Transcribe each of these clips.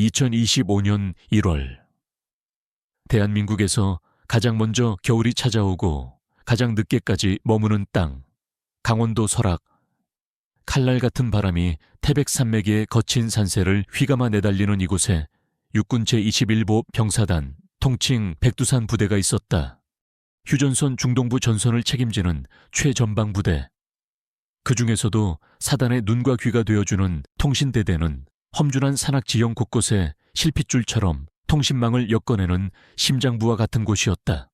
2025년 1월. 대한민국에서 가장 먼저 겨울이 찾아오고 가장 늦게까지 머무는 땅, 강원도 설악. 칼날 같은 바람이 태백산맥의 거친 산세를 휘감아 내달리는 이곳에 육군 제21보 병사단, 통칭 백두산 부대가 있었다. 휴전선 중동부 전선을 책임지는 최전방 부대. 그 중에서도 사단의 눈과 귀가 되어주는 통신대대는 험준한 산악 지형 곳곳에 실핏줄처럼 통신망을 엮어내는 심장부와 같은 곳이었다.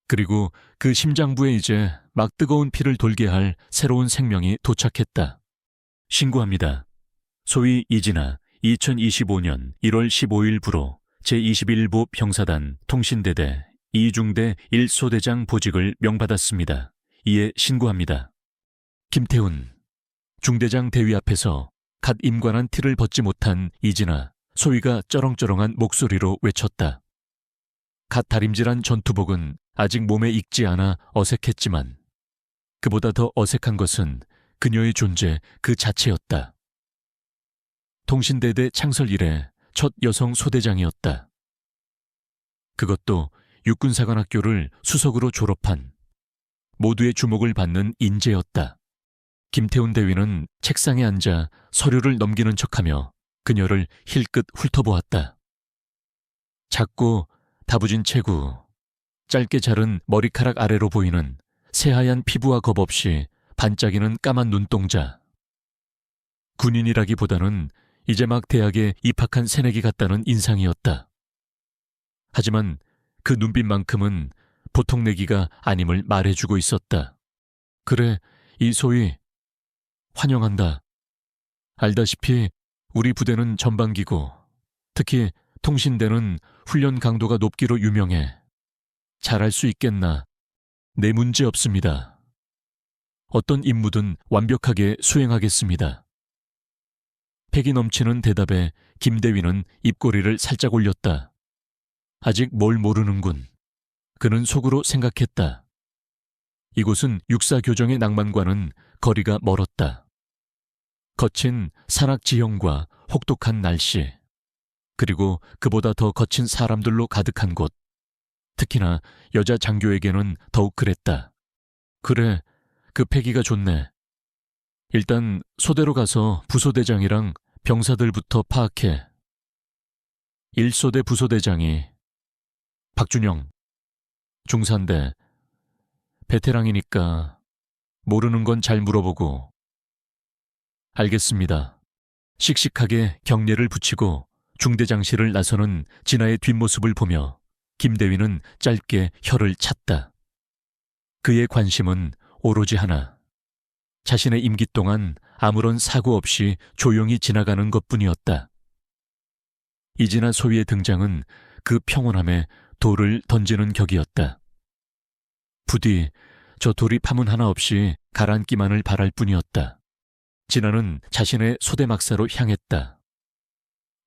그리고 그 심장부에 이제 막 뜨거운 피를 돌게 할 새로운 생명이 도착했다. 신고합니다. 소위 이진아 2025년 1월 15일부로 제21보 병사단 통신대대 2중대 1소대장 보직을 명받았습니다. 이에 신고합니다. 김태훈. 중대장 대위 앞에서 갓 임관한 티를 벗지 못한 이진아, 소위가 쩌렁쩌렁한 목소리로 외쳤다. 갓 다림질한 전투복은 아직 몸에 익지 않아 어색했지만 그보다 더 어색한 것은 그녀의 존재 그 자체였다. 통신대대 창설 이래 첫 여성 소대장이었다. 그것도 육군사관학교를 수석으로 졸업한 모두의 주목을 받는 인재였다. 김태훈 대위는 책상에 앉아 서류를 넘기는 척하며 그녀를 힐끗 훑어보았다. 작고 다부진 체구, 짧게 자른 머리카락 아래로 보이는 새하얀 피부와 겁없이 반짝이는 까만 눈동자. 군인이라기보다는 이제 막 대학에 입학한 새내기 같다는 인상이었다. 하지만 그 눈빛만큼은 보통 내기가 아님을 말해주고 있었다. 그래, 이 소위 환영한다. 알다시피 우리 부대는 전방기고 특히 통신대는 훈련 강도가 높기로 유명해. 잘할 수 있겠나? 네, 문제 없습니다. 어떤 임무든 완벽하게 수행하겠습니다. 패기 넘치는 대답에 김대위는 입꼬리를 살짝 올렸다. 아직 뭘 모르는군. 그는 속으로 생각했다. 이곳은 육사교정의 낭만과는 거리가 멀었다. 거친 산악 지형과 혹독한 날씨, 그리고 그보다 더 거친 사람들로 가득한 곳. 특히나 여자 장교에게는 더욱 그랬다. 그래, 그 패기가 좋네. 일단 소대로 가서 부소대장이랑 병사들부터 파악해. 1소대 부소대장이 박준영, 중산대, 베테랑이니까 모르는 건 잘 물어보고. 알겠습니다. 씩씩하게 경례를 붙이고 중대장실을 나서는 진아의 뒷모습을 보며 김대위는 짧게 혀를 찼다. 그의 관심은 오로지 하나. 자신의 임기 동안 아무런 사고 없이 조용히 지나가는 것뿐이었다. 이진아 소위의 등장은 그 평온함에 돌을 던지는 격이었다. 부디 저 돌이 파문 하나 없이 가라앉기만을 바랄 뿐이었다. 진아는 자신의 소대 막사로 향했다.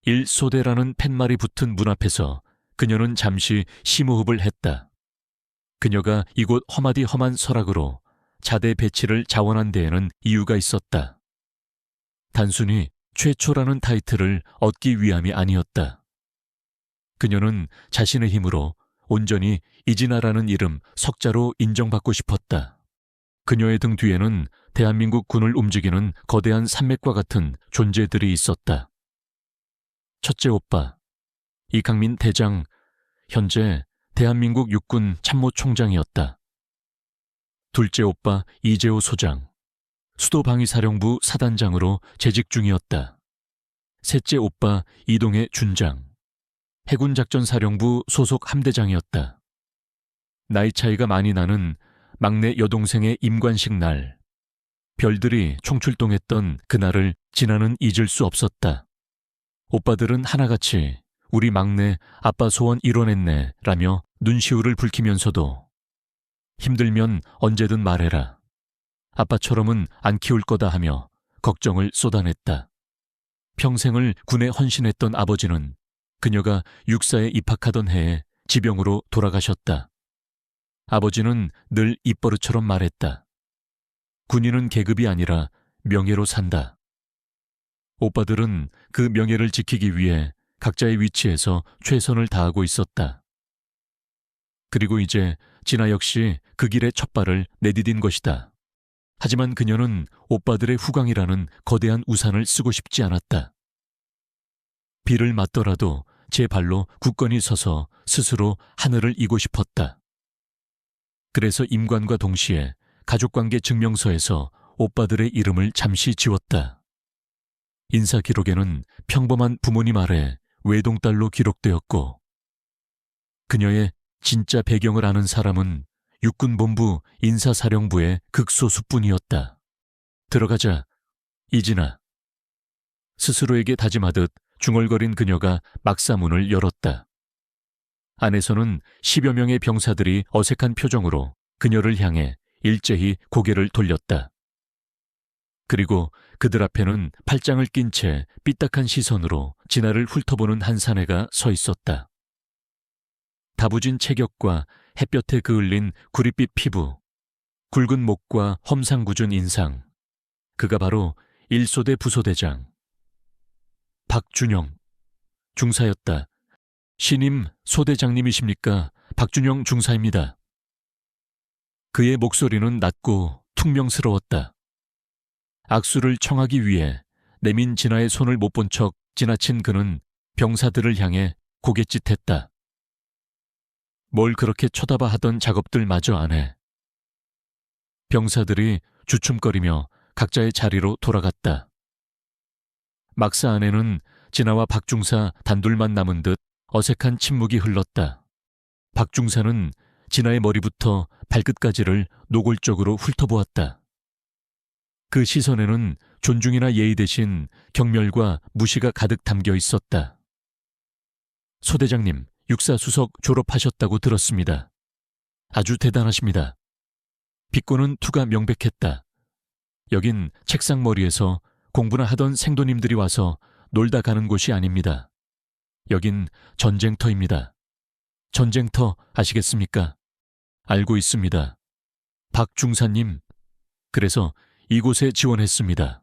1소대라는 팻말이 붙은 문 앞에서 그녀는 잠시 심호흡을 했다. 그녀가 이곳 험하디 험한 설악으로 자대 배치를 자원한 데에는 이유가 있었다. 단순히 최초라는 타이틀을 얻기 위함이 아니었다. 그녀는 자신의 힘으로 온전히 이진아라는 이름 석자로 인정받고 싶었다. 그녀의 등 뒤에는 대한민국 군을 움직이는 거대한 산맥과 같은 존재들이 있었다. 첫째 오빠, 이강민 대장, 현재 대한민국 육군 참모총장이었다. 둘째 오빠 이재호 소장, 수도방위사령부 사단장으로 재직 중이었다. 셋째 오빠 이동해 준장, 해군작전사령부 소속 함대장이었다. 나이 차이가 많이 나는 막내 여동생의 임관식 날, 별들이 총출동했던 그날을 진아는 잊을 수 없었다. 오빠들은 하나같이 우리 막내 아빠 소원 이뤄냈네 라며 눈시울을 붉히면서도 힘들면 언제든 말해라. 아빠처럼은 안 키울 거다 하며 걱정을 쏟아냈다. 평생을 군에 헌신했던 아버지는 그녀가 육사에 입학하던 해에 지병으로 돌아가셨다. 아버지는 늘 입버릇처럼 말했다. 군인은 계급이 아니라 명예로 산다. 오빠들은 그 명예를 지키기 위해 각자의 위치에서 최선을 다하고 있었다. 그리고 이제 진아 역시 그 길의 첫 발을 내디딘 것이다. 하지만 그녀는 오빠들의 후광이라는 거대한 우산을 쓰고 싶지 않았다. 비를 맞더라도 제 발로 굳건히 서서 스스로 하늘을 이고 싶었다. 그래서 임관과 동시에 가족관계 증명서에서 오빠들의 이름을 잠시 지웠다. 인사 기록에는 평범한 부모님 아래 외동딸로 기록되었고, 그녀의 진짜 배경을 아는 사람은 육군본부 인사사령부의 극소수뿐이었다. 들어가자, 이진아. 스스로에게 다짐하듯 중얼거린 그녀가 막사문을 열었다. 안에서는 10여 명의 병사들이 어색한 표정으로 그녀를 향해 일제히 고개를 돌렸다. 그리고 그들 앞에는 팔짱을 낀 채 삐딱한 시선으로 진아를 훑어보는 한 사내가 서 있었다. 다부진 체격과 햇볕에 그을린 구릿빛 피부, 굵은 목과 험상궂은 인상. 그가 바로 1소대 부소대장 박준영 중사였다. 신임 소대장님이십니까? 박준영 중사입니다. 그의 목소리는 낮고 퉁명스러웠다. 악수를 청하기 위해 내민 진아의 손을 못 본 척 지나친 그는 병사들을 향해 고갯짓했다. 뭘 그렇게 쳐다봐 하던 작업들마저 안 해. 병사들이 주춤거리며 각자의 자리로 돌아갔다. 막사 안에는 진아와 박중사 단둘만 남은 듯 어색한 침묵이 흘렀다. 박중사는 진아의 머리부터 발끝까지를 노골적으로 훑어보았다. 그 시선에는 존중이나 예의 대신 경멸과 무시가 가득 담겨 있었다. 소대장님, 육사수석 졸업하셨다고 들었습니다. 아주 대단하십니다. 비꼬는 투가 명백했다. 여긴 책상머리에서 공부나 하던 생도님들이 와서 놀다 가는 곳이 아닙니다. 여긴 전쟁터입니다. 전쟁터 아시겠습니까? 알고 있습니다. 박 중사님, 그래서 이곳에 지원했습니다.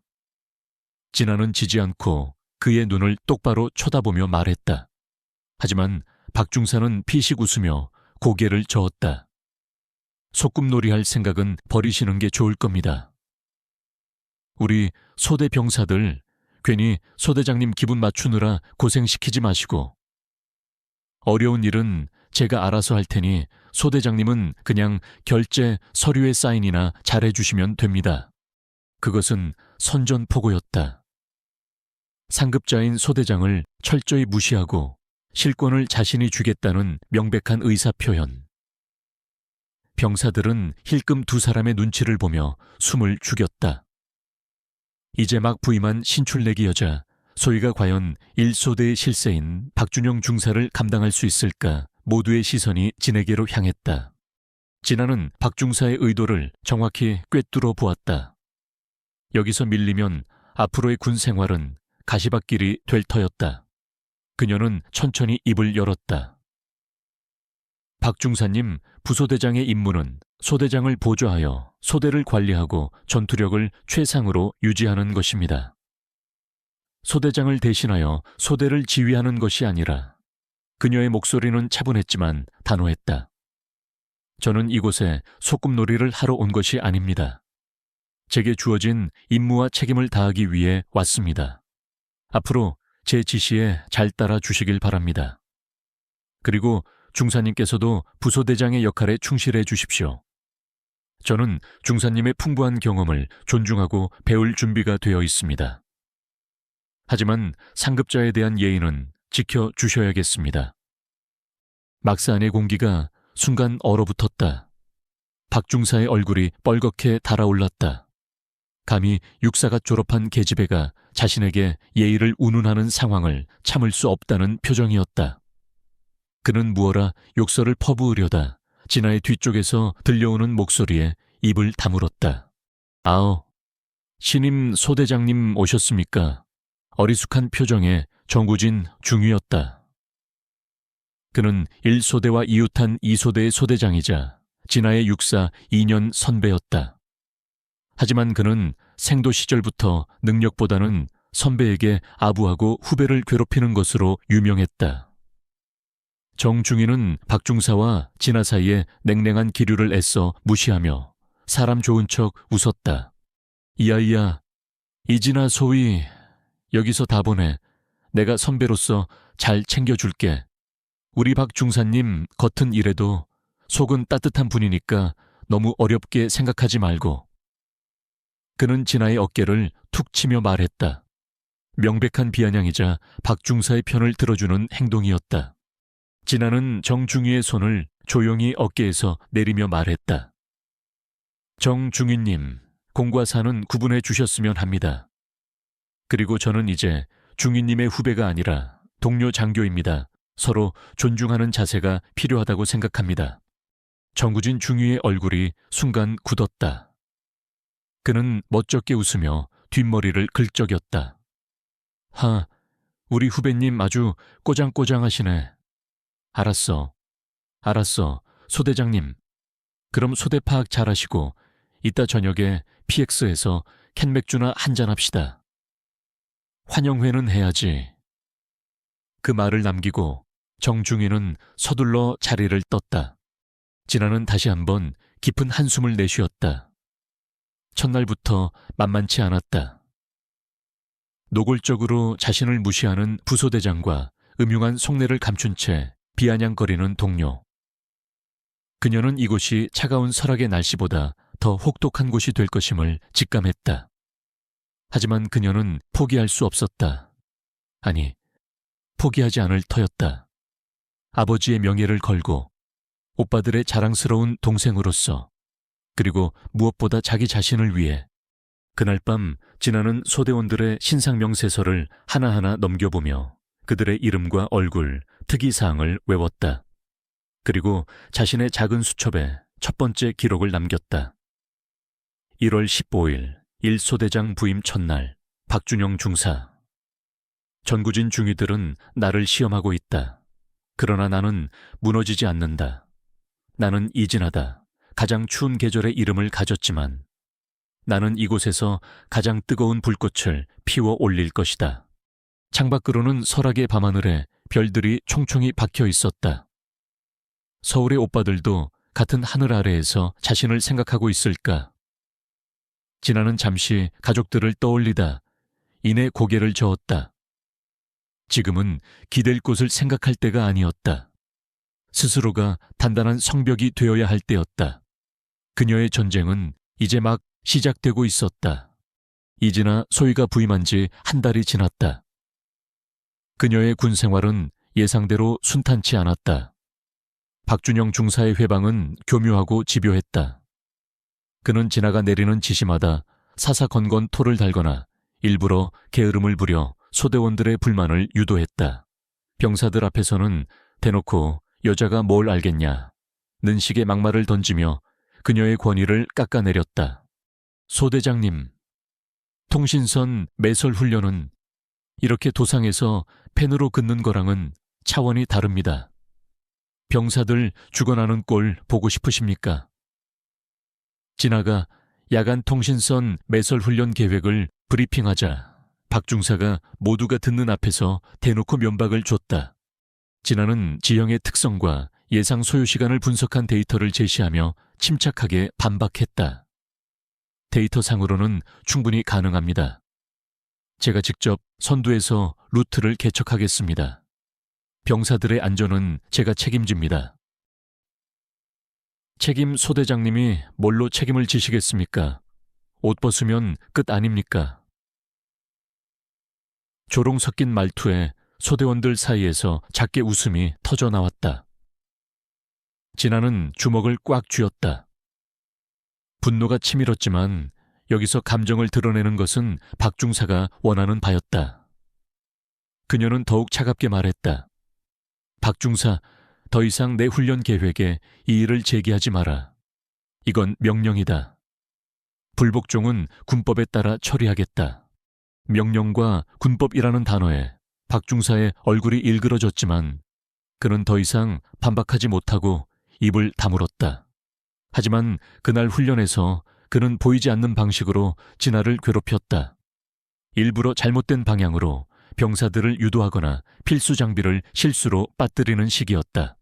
진아는 지지 않고 그의 눈을 똑바로 쳐다보며 말했다. 하지만 박 중사는 피식 웃으며 고개를 저었다. 소꿉놀이할 생각은 버리시는 게 좋을 겁니다. 우리 소대 병사들 괜히 소대장님 기분 맞추느라 고생시키지 마시고, 어려운 일은 제가 알아서 할 테니 소대장님은 그냥 결제 서류에 사인이나 잘해주시면 됩니다. 그것은 선전포고였다. 상급자인 소대장을 철저히 무시하고 실권을 자신이 주겠다는 명백한 의사표현. 병사들은 힐끔 두 사람의 눈치를 보며 숨을 죽였다. 이제 막 부임한 신출내기 여자, 소희가 과연 1소대의 실세인 박준영 중사를 감당할 수 있을까? 모두의 시선이 진에게로 향했다. 진아는 박 중사의 의도를 정확히 꿰뚫어 보았다. 여기서 밀리면 앞으로의 군 생활은 가시밭길이 될 터였다. 그녀는 천천히 입을 열었다. 박 중사님, 부소대장의 임무는 소대장을 보조하여 소대를 관리하고 전투력을 최상으로 유지하는 것입니다. 소대장을 대신하여 소대를 지휘하는 것이 아니라. 그녀의 목소리는 차분했지만 단호했다. 저는 이곳에 소꿉놀이를 하러 온 것이 아닙니다. 제게 주어진 임무와 책임을 다하기 위해 왔습니다. 앞으로 제 지시에 잘 따라 주시길 바랍니다. 그리고 중사님께서도 부소대장의 역할에 충실해 주십시오. 저는 중사님의 풍부한 경험을 존중하고 배울 준비가 되어 있습니다. 하지만 상급자에 대한 예의는 지켜주셔야겠습니다. 막사 안의 공기가 순간 얼어붙었다. 박중사의 얼굴이 뻘겋게 달아올랐다. 감히 육사가 졸업한 계집애가 자신에게 예의를 운운하는 상황을 참을 수 없다는 표정이었다. 그는 무어라 욕설을 퍼부으려다 진아의 뒤쪽에서 들려오는 목소리에 입을 다물었다. 아오, 신임 소대장님 오셨습니까? 어리숙한 표정에 정구진 중위였다. 그는 1소대와 이웃한 2소대의 소대장이자 진아의 육사 2년 선배였다. 하지만 그는 생도 시절부터 능력보다는 선배에게 아부하고 후배를 괴롭히는 것으로 유명했다. 정중희는 박중사와 진아 사이에 냉랭한 기류를 애써 무시하며 사람 좋은 척 웃었다. 이야이야, 이진아 소위 여기서 다 보내. 내가 선배로서 잘 챙겨줄게. 우리 박 중사님 겉은 이래도 속은 따뜻한 분이니까 너무 어렵게 생각하지 말고. 그는 진아의 어깨를 툭 치며 말했다. 명백한 비아냥이자 박중사의 편을 들어주는 행동이었다. 진아는 정중희의 손을 조용히 어깨에서 내리며 말했다. 정중희님, 공과 사는 구분해 주셨으면 합니다. 그리고 저는 이제 중희님의 후배가 아니라 동료 장교입니다. 서로 존중하는 자세가 필요하다고 생각합니다. 정구진 중위의 얼굴이 순간 굳었다. 그는 멋쩍게 웃으며 뒷머리를 긁적였다. 우리 후배님 아주 꼬장꼬장하시네. 알았어, 소대장님. 그럼 소대 파악 잘하시고 이따 저녁에 PX에서 캔맥주나 한잔 합시다. 환영회는 해야지. 그 말을 남기고 정중희는 서둘러 자리를 떴다. 진아는 다시 한번 깊은 한숨을 내쉬었다. 첫날부터 만만치 않았다. 노골적으로 자신을 무시하는 부소대장과 음흉한 속내를 감춘 채 비아냥거리는 동료. 그녀는 이곳이 차가운 설악의 날씨보다 더 혹독한 곳이 될 것임을 직감했다. 하지만 그녀는 포기할 수 없었다. 아니, 포기하지 않을 터였다. 아버지의 명예를 걸고 오빠들의 자랑스러운 동생으로서, 그리고 무엇보다 자기 자신을 위해. 그날 밤 진아는 소대원들의 신상명세서를 하나하나 넘겨보며 그들의 이름과 얼굴, 특이사항을 외웠다. 그리고 자신의 작은 수첩에 첫 번째 기록을 남겼다. 1월 15일 1소대장 부임 첫날, 박준영 중사. 전구진 중위들은 나를 시험하고 있다. 그러나 나는 무너지지 않는다. 나는 이진하다. 가장 추운 계절의 이름을 가졌지만 나는 이곳에서 가장 뜨거운 불꽃을 피워 올릴 것이다. 창밖으로는 설악의 밤하늘에 별들이 총총히 박혀 있었다. 서울의 오빠들도 같은 하늘 아래에서 자신을 생각하고 있을까? 진아는 잠시 가족들을 떠올리다 이내 고개를 저었다. 지금은 기댈 곳을 생각할 때가 아니었다. 스스로가 단단한 성벽이 되어야 할 때였다. 그녀의 전쟁은 이제 막 시작되고 있었다. 이진아 소희가 부임한 지 한 달이 지났다. 그녀의 군 생활은 예상대로 순탄치 않았다. 박준영 중사의 회방은 교묘하고 집요했다. 그는 진아가 내리는 지시마다 사사건건 토를 달거나 일부러 게으름을 부려 소대원들의 불만을 유도했다. 병사들 앞에서는 대놓고 여자가 뭘 알겠냐 는 식의 막말을 던지며 그녀의 권위를 깎아내렸다. 소대장님, 통신선 매설 훈련은 이렇게 도상에서 펜으로 긋는 거랑은 차원이 다릅니다. 병사들 죽어나는 꼴 보고 싶으십니까? 진아가 야간 통신선 매설 훈련 계획을 브리핑하자 박중사가 모두가 듣는 앞에서 대놓고 면박을 줬다. 진아는 지형의 특성과 예상 소요 시간을 분석한 데이터를 제시하며 침착하게 반박했다. 데이터상으로는 충분히 가능합니다. 제가 직접 선두에서 루트를 개척하겠습니다. 병사들의 안전은 제가 책임집니다. 책임 소대장님이 뭘로 책임을 지시겠습니까? 옷 벗으면 끝 아닙니까? 조롱 섞인 말투에 소대원들 사이에서 작게 웃음이 터져 나왔다. 진아는 주먹을 꽉 쥐었다. 분노가 치밀었지만 여기서 감정을 드러내는 것은 박중사가 원하는 바였다. 그녀는 더욱 차갑게 말했다. 박중사, 더 이상 내 훈련 계획에 이의를 제기하지 마라. 이건 명령이다. 불복종은 군법에 따라 처리하겠다. 명령과 군법이라는 단어에 박중사의 얼굴이 일그러졌지만 그는 더 이상 반박하지 못하고 입을 다물었다. 하지만 그날 훈련에서 그는 보이지 않는 방식으로 진아를 괴롭혔다. 일부러 잘못된 방향으로 병사들을 유도하거나 필수 장비를 실수로 빠뜨리는 식이었다.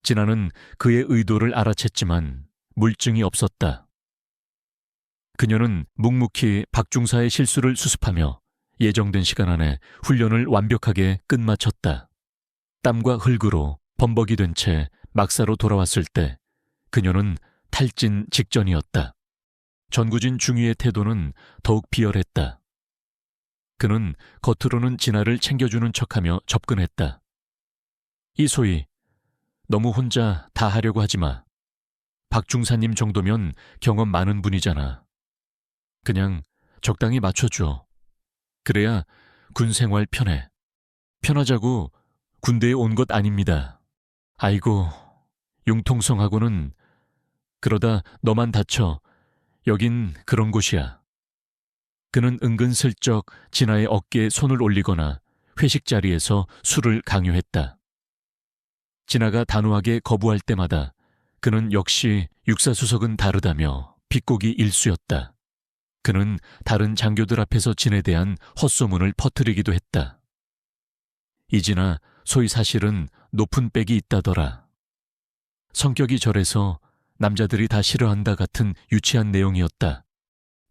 진아는 그의 의도를 알아챘지만 물증이 없었다. 그녀는 묵묵히 박중사의 실수를 수습하며 예정된 시간 안에 훈련을 완벽하게 끝마쳤다. 땀과 흙으로 범벅이 된 채 막사로 돌아왔을 때 그녀는 탈진 직전이었다. 전구진 중위의 태도는 더욱 비열했다. 그는 겉으로는 진아를 챙겨주는 척하며 접근했다. 이소희, 너무 혼자 다 하려고 하지 마. 박중사님 정도면 경험 많은 분이잖아. 그냥 적당히 맞춰줘. 그래야 군 생활 편해. 편하자고 군대에 온 것 아닙니다. 아이고, 융통성하고는 그러다 너만 다쳐. 여긴 그런 곳이야. 그는 은근슬쩍 진아의 어깨에 손을 올리거나 회식 자리에서 술을 강요했다. 진아가 단호하게 거부할 때마다 그는 역시 육사수석은 다르다며 비꼬기 일쑤였다. 그는 다른 장교들 앞에서 진에 대한 헛소문을 퍼뜨리기도 했다. 이진아, 소위 사실은 높은 빽이 있다더라. 성격이 저래서 남자들이 다 싫어한다 같은 유치한 내용이었다.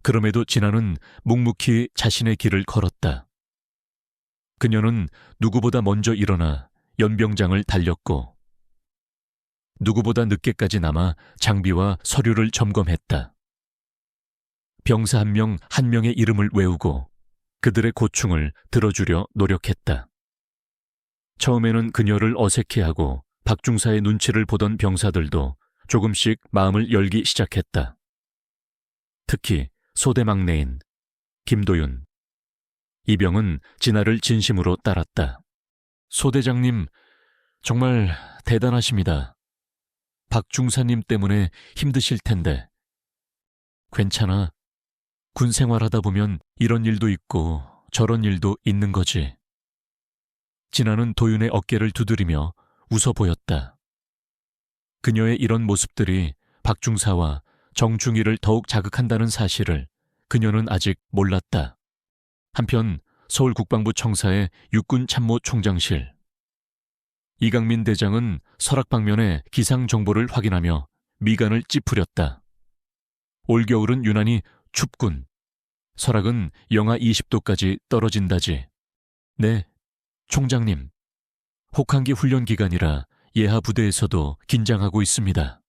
그럼에도 진아는 묵묵히 자신의 길을 걸었다. 그녀는 누구보다 먼저 일어나 연병장을 달렸고 누구보다 늦게까지 남아 장비와 서류를 점검했다. 병사 한 명 한 명의 이름을 외우고 그들의 고충을 들어주려 노력했다. 처음에는 그녀를 어색해하고 박중사의 눈치를 보던 병사들도 조금씩 마음을 열기 시작했다. 특히 소대 막내인 김도윤. 이병은 진아를 진심으로 따랐다. 소대장님, 정말 대단하십니다. 박중사님 때문에 힘드실 텐데. 괜찮아. 군 생활하다 보면 이런 일도 있고 저런 일도 있는 거지. 진아는 도윤의 어깨를 두드리며 웃어 보였다. 그녀의 이런 모습들이 박중사와 정중희를 더욱 자극한다는 사실을 그녀는 아직 몰랐다. 한편 서울국방부 청사의 육군참모총장실. 이강민 대장은 설악 방면의 기상 정보를 확인하며 미간을 찌푸렸다. 올겨울은 유난히 춥군. 설악은 영하 20도까지 떨어진다지. 네, 총장님. 혹한기 훈련 기간이라 예하 부대에서도 긴장하고 있습니다.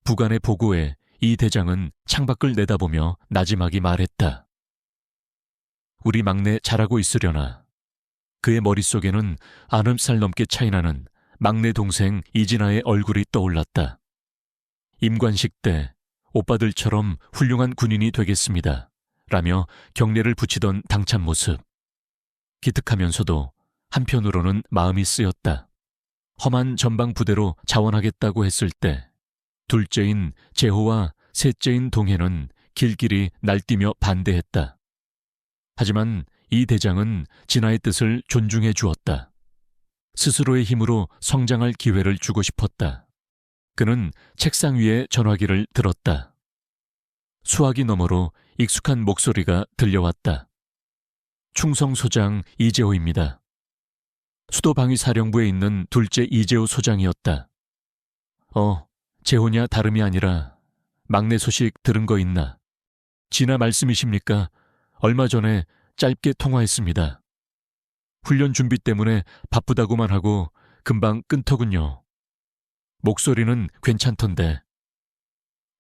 부관의 보고에 이 대장은 창밖을 내다보며 나지막이 말했다. 우리 막내 잘하고 있으려나. 그의 머릿속에는 90살 넘게 차이나는 막내 동생 이진아의 얼굴이 떠올랐다. 임관식 때 오빠들처럼 훌륭한 군인이 되겠습니다. 라며 경례를 붙이던 당찬 모습. 기특하면서도 한편으로는 마음이 쓰였다. 험한 전방 부대로 자원하겠다고 했을 때 둘째인 재호와 셋째인 동해는 길길이 날뛰며 반대했다. 하지만 이 대장은 진아의 뜻을 존중해 주었다. 스스로의 힘으로 성장할 기회를 주고 싶었다. 그는 책상 위에 전화기를 들었다. 수화기 너머로 익숙한 목소리가 들려왔다. 충성소장 이재호입니다. 수도방위사령부에 있는 둘째 이재호 소장이었다. 재호냐 다름이 아니라 막내 소식 들은 거 있나? 진아 말씀이십니까? 얼마 전에 짧게 통화했습니다. 훈련 준비 때문에 바쁘다고만 하고 금방 끊더군요. 목소리는 괜찮던데.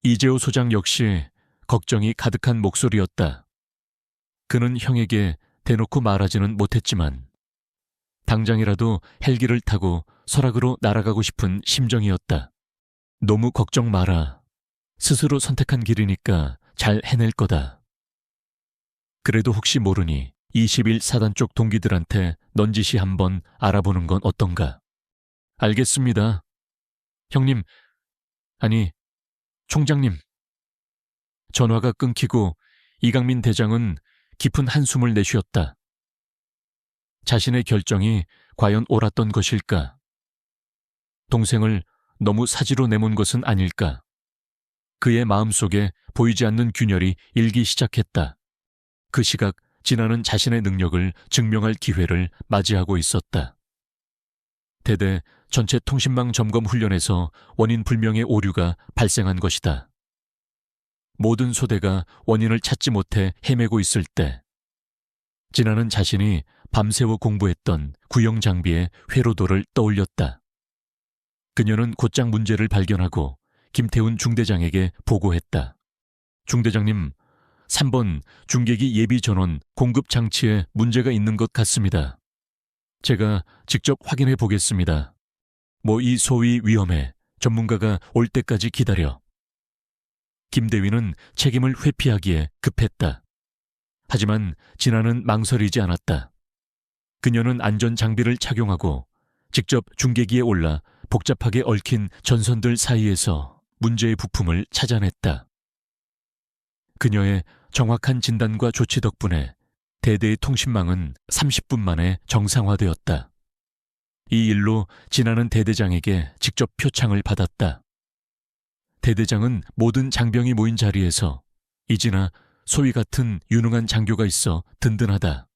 이재호 소장 역시 걱정이 가득한 목소리였다. 그는 형에게 대놓고 말하지는 못했지만 당장이라도 헬기를 타고 설악으로 날아가고 싶은 심정이었다. 너무 걱정 마라. 스스로 선택한 길이니까 잘 해낼 거다. 그래도 혹시 모르니 21사단 쪽 동기들한테 넌지시 한번 알아보는 건 어떤가? 알겠습니다. 형님, 아니, 총장님. 전화가 끊기고 이강민 대장은 깊은 한숨을 내쉬었다. 자신의 결정이 과연 옳았던 것일까? 동생을 너무 사지로 내몬 것은 아닐까? 그의 마음속에 보이지 않는 균열이 일기 시작했다. 그 시각 진아는 자신의 능력을 증명할 기회를 맞이하고 있었다. 대대 전체 통신망 점검 훈련에서 원인 불명의 오류가 발생한 것이다. 모든 소대가 원인을 찾지 못해 헤매고 있을 때 진아는 자신이 밤새워 공부했던 구형 장비의 회로도를 떠올렸다. 그녀는 곧장 문제를 발견하고 김태훈 중대장에게 보고했다. 중대장님, 3번 중계기 예비 전원 공급 장치에 문제가 있는 것 같습니다. 제가 직접 확인해 보겠습니다. 이 소위 위험해. 전문가가 올 때까지 기다려. 김대위는 책임을 회피하기에 급했다. 하지만 진아는 망설이지 않았다. 그녀는 안전 장비를 착용하고 직접 중계기에 올라 복잡하게 얽힌 전선들 사이에서 문제의 부품을 찾아냈다. 그녀의 정확한 진단과 조치 덕분에 대대의 통신망은 30분 만에 정상화되었다. 이 일로 진아는 대대장에게 직접 표창을 받았다. 대대장은 모든 장병이 모인 자리에서 이진아 소위 같은 유능한 장교가 있어 든든하다.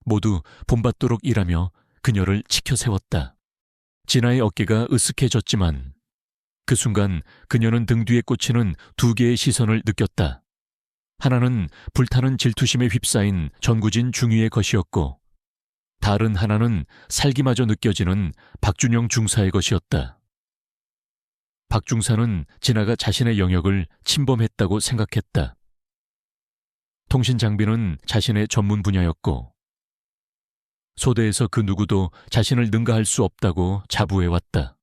모두 본받도록 일하며 그녀를 치켜 세웠다. 진아의 어깨가 으쓱해졌지만 그 순간 그녀는 등 뒤에 꽂히는 두 개의 시선을 느꼈다. 하나는 불타는 질투심에 휩싸인 전구진 중위의 것이었고 다른 하나는 살기마저 느껴지는 박준영 중사의 것이었다. 박 중사는 진아가 자신의 영역을 침범했다고 생각했다. 통신 장비는 자신의 전문 분야였고 소대에서 그 누구도 자신을 능가할 수 없다고 자부해왔다.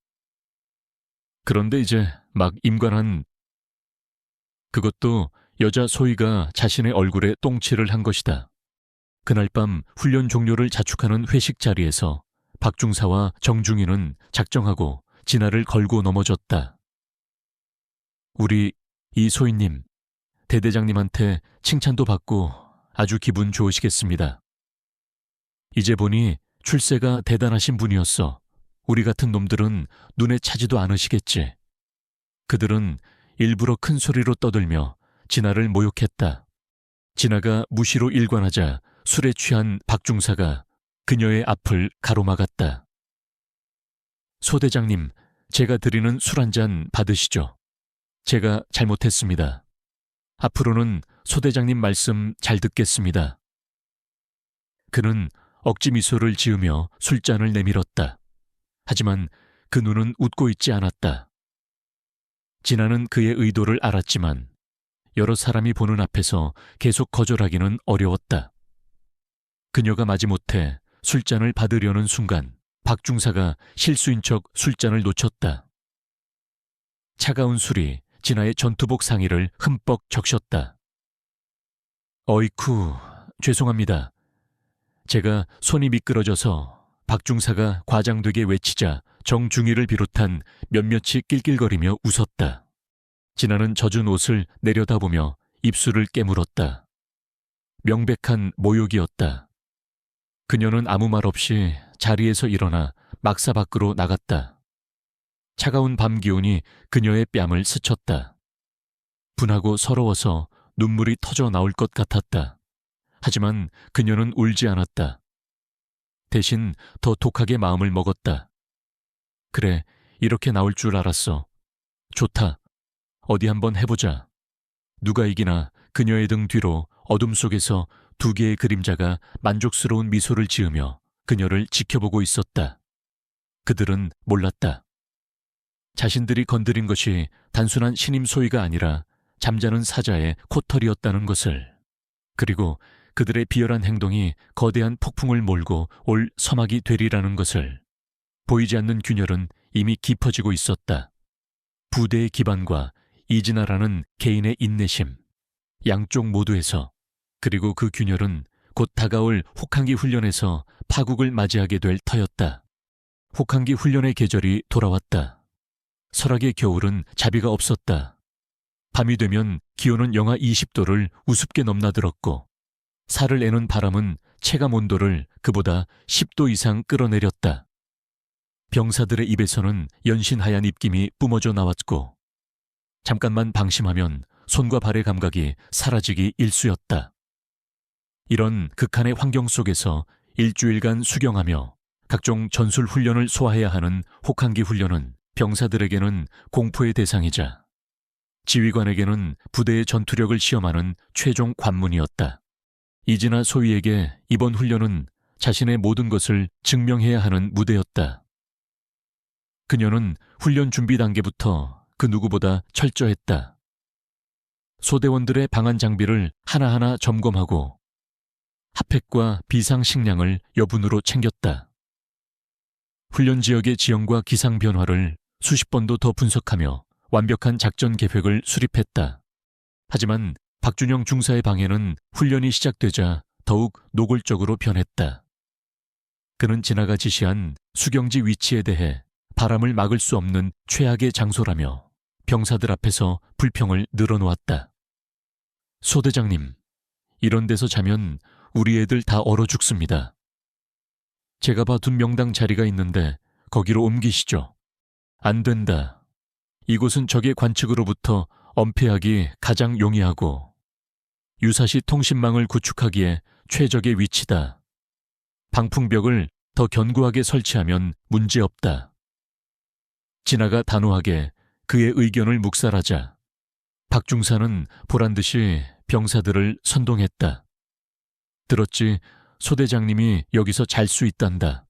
그런데 이제 막 임관한 그것도 여자 소위가 자신의 얼굴에 똥칠을 한 것이다. 그날 밤 훈련 종료를 자축하는 회식 자리에서 박중사와 정중희는 작정하고 진아를 걸고 넘어졌다. 우리 이소희님, 대대장님한테 칭찬도 받고 아주 기분 좋으시겠습니다. 이제 보니 출세가 대단하신 분이었어. 우리 같은 놈들은 눈에 차지도 않으시겠지. 그들은 일부러 큰 소리로 떠들며 진아를 모욕했다. 진아가 무시로 일관하자 술에 취한 박중사가 그녀의 앞을 가로막았다. 소대장님, 제가 드리는 술 한 잔 받으시죠. 제가 잘못했습니다. 앞으로는 소대장님 말씀 잘 듣겠습니다. 그는 억지 미소를 지으며 술잔을 내밀었다. 하지만 그 눈은 웃고 있지 않았다. 진아는 그의 의도를 알았지만 여러 사람이 보는 앞에서 계속 거절하기는 어려웠다. 그녀가 마지못해 술잔을 받으려는 순간 박중사가 실수인 척 술잔을 놓쳤다. 차가운 술이 진아의 전투복 상의를 흠뻑 적셨다. 어이쿠, 죄송합니다. 제가 손이 미끄러져서 박중사가 과장되게 외치자 정중희를 비롯한 몇몇이 낄낄거리며 웃었다. 진아는 젖은 옷을 내려다보며 입술을 깨물었다. 명백한 모욕이었다. 그녀는 아무 말 없이 자리에서 일어나 막사 밖으로 나갔다. 차가운 밤 기온이 그녀의 뺨을 스쳤다. 분하고 서러워서 눈물이 터져 나올 것 같았다. 하지만 그녀는 울지 않았다. 대신 더 독하게 마음을 먹었다. 그래, 이렇게 나올 줄 알았어. 좋다. 어디 한번 해보자. 누가 이기나 그녀의 등 뒤로 어둠 속에서 두 개의 그림자가 만족스러운 미소를 지으며 그녀를 지켜보고 있었다. 그들은 몰랐다. 자신들이 건드린 것이 단순한 신임 소위가 아니라 잠자는 사자의 코털이었다는 것을. 그리고 그들의 비열한 행동이 거대한 폭풍을 몰고 올 서막이 되리라는 것을. 보이지 않는 균열은 이미 깊어지고 있었다. 부대의 기반과 이진아라는 개인의 인내심, 양쪽 모두에서. 그리고 그 균열은 곧 다가올 혹한기 훈련에서 파국을 맞이하게 될 터였다. 혹한기 훈련의 계절이 돌아왔다. 설악의 겨울은 자비가 없었다. 밤이 되면 기온은 영하 20도를 우습게 넘나들었고 살을 내는 바람은 체감 온도를 그보다 10도 이상 끌어내렸다. 병사들의 입에서는 연신하얀 입김이 뿜어져 나왔고 잠깐만 방심하면 손과 발의 감각이 사라지기 일쑤였다. 이런 극한의 환경 속에서 일주일간 수경하며 각종 전술 훈련을 소화해야 하는 혹한기 훈련은 병사들에게는 공포의 대상이자 지휘관에게는 부대의 전투력을 시험하는 최종 관문이었다. 이진아 소위에게 이번 훈련은 자신의 모든 것을 증명해야 하는 무대였다. 그녀는 훈련 준비 단계부터 그 누구보다 철저했다. 소대원들의 방한 장비를 하나하나 점검하고 핫팩과 비상 식량을 여분으로 챙겼다. 훈련 지역의 지형과 기상 변화를 수십 번도 더 분석하며 완벽한 작전 계획을 수립했다. 하지만 박준영 중사의 방해는 훈련이 시작되자 더욱 노골적으로 변했다. 그는 진아가 지시한 수경지 위치에 대해 바람을 막을 수 없는 최악의 장소라며 병사들 앞에서 불평을 늘어놓았다. 소대장님, 이런 데서 자면 우리 애들 다 얼어 죽습니다. 제가 봐둔 명당 자리가 있는데 거기로 옮기시죠. 안 된다. 이곳은 적의 관측으로부터 엄폐하기 가장 용이하고 유사시 통신망을 구축하기에 최적의 위치다. 방풍벽을 더 견고하게 설치하면 문제없다. 진아가 단호하게 그의 의견을 묵살하자 박중사는 보란듯이 병사들을 선동했다. 들었지, 소대장님이 여기서 잘 수 있단다.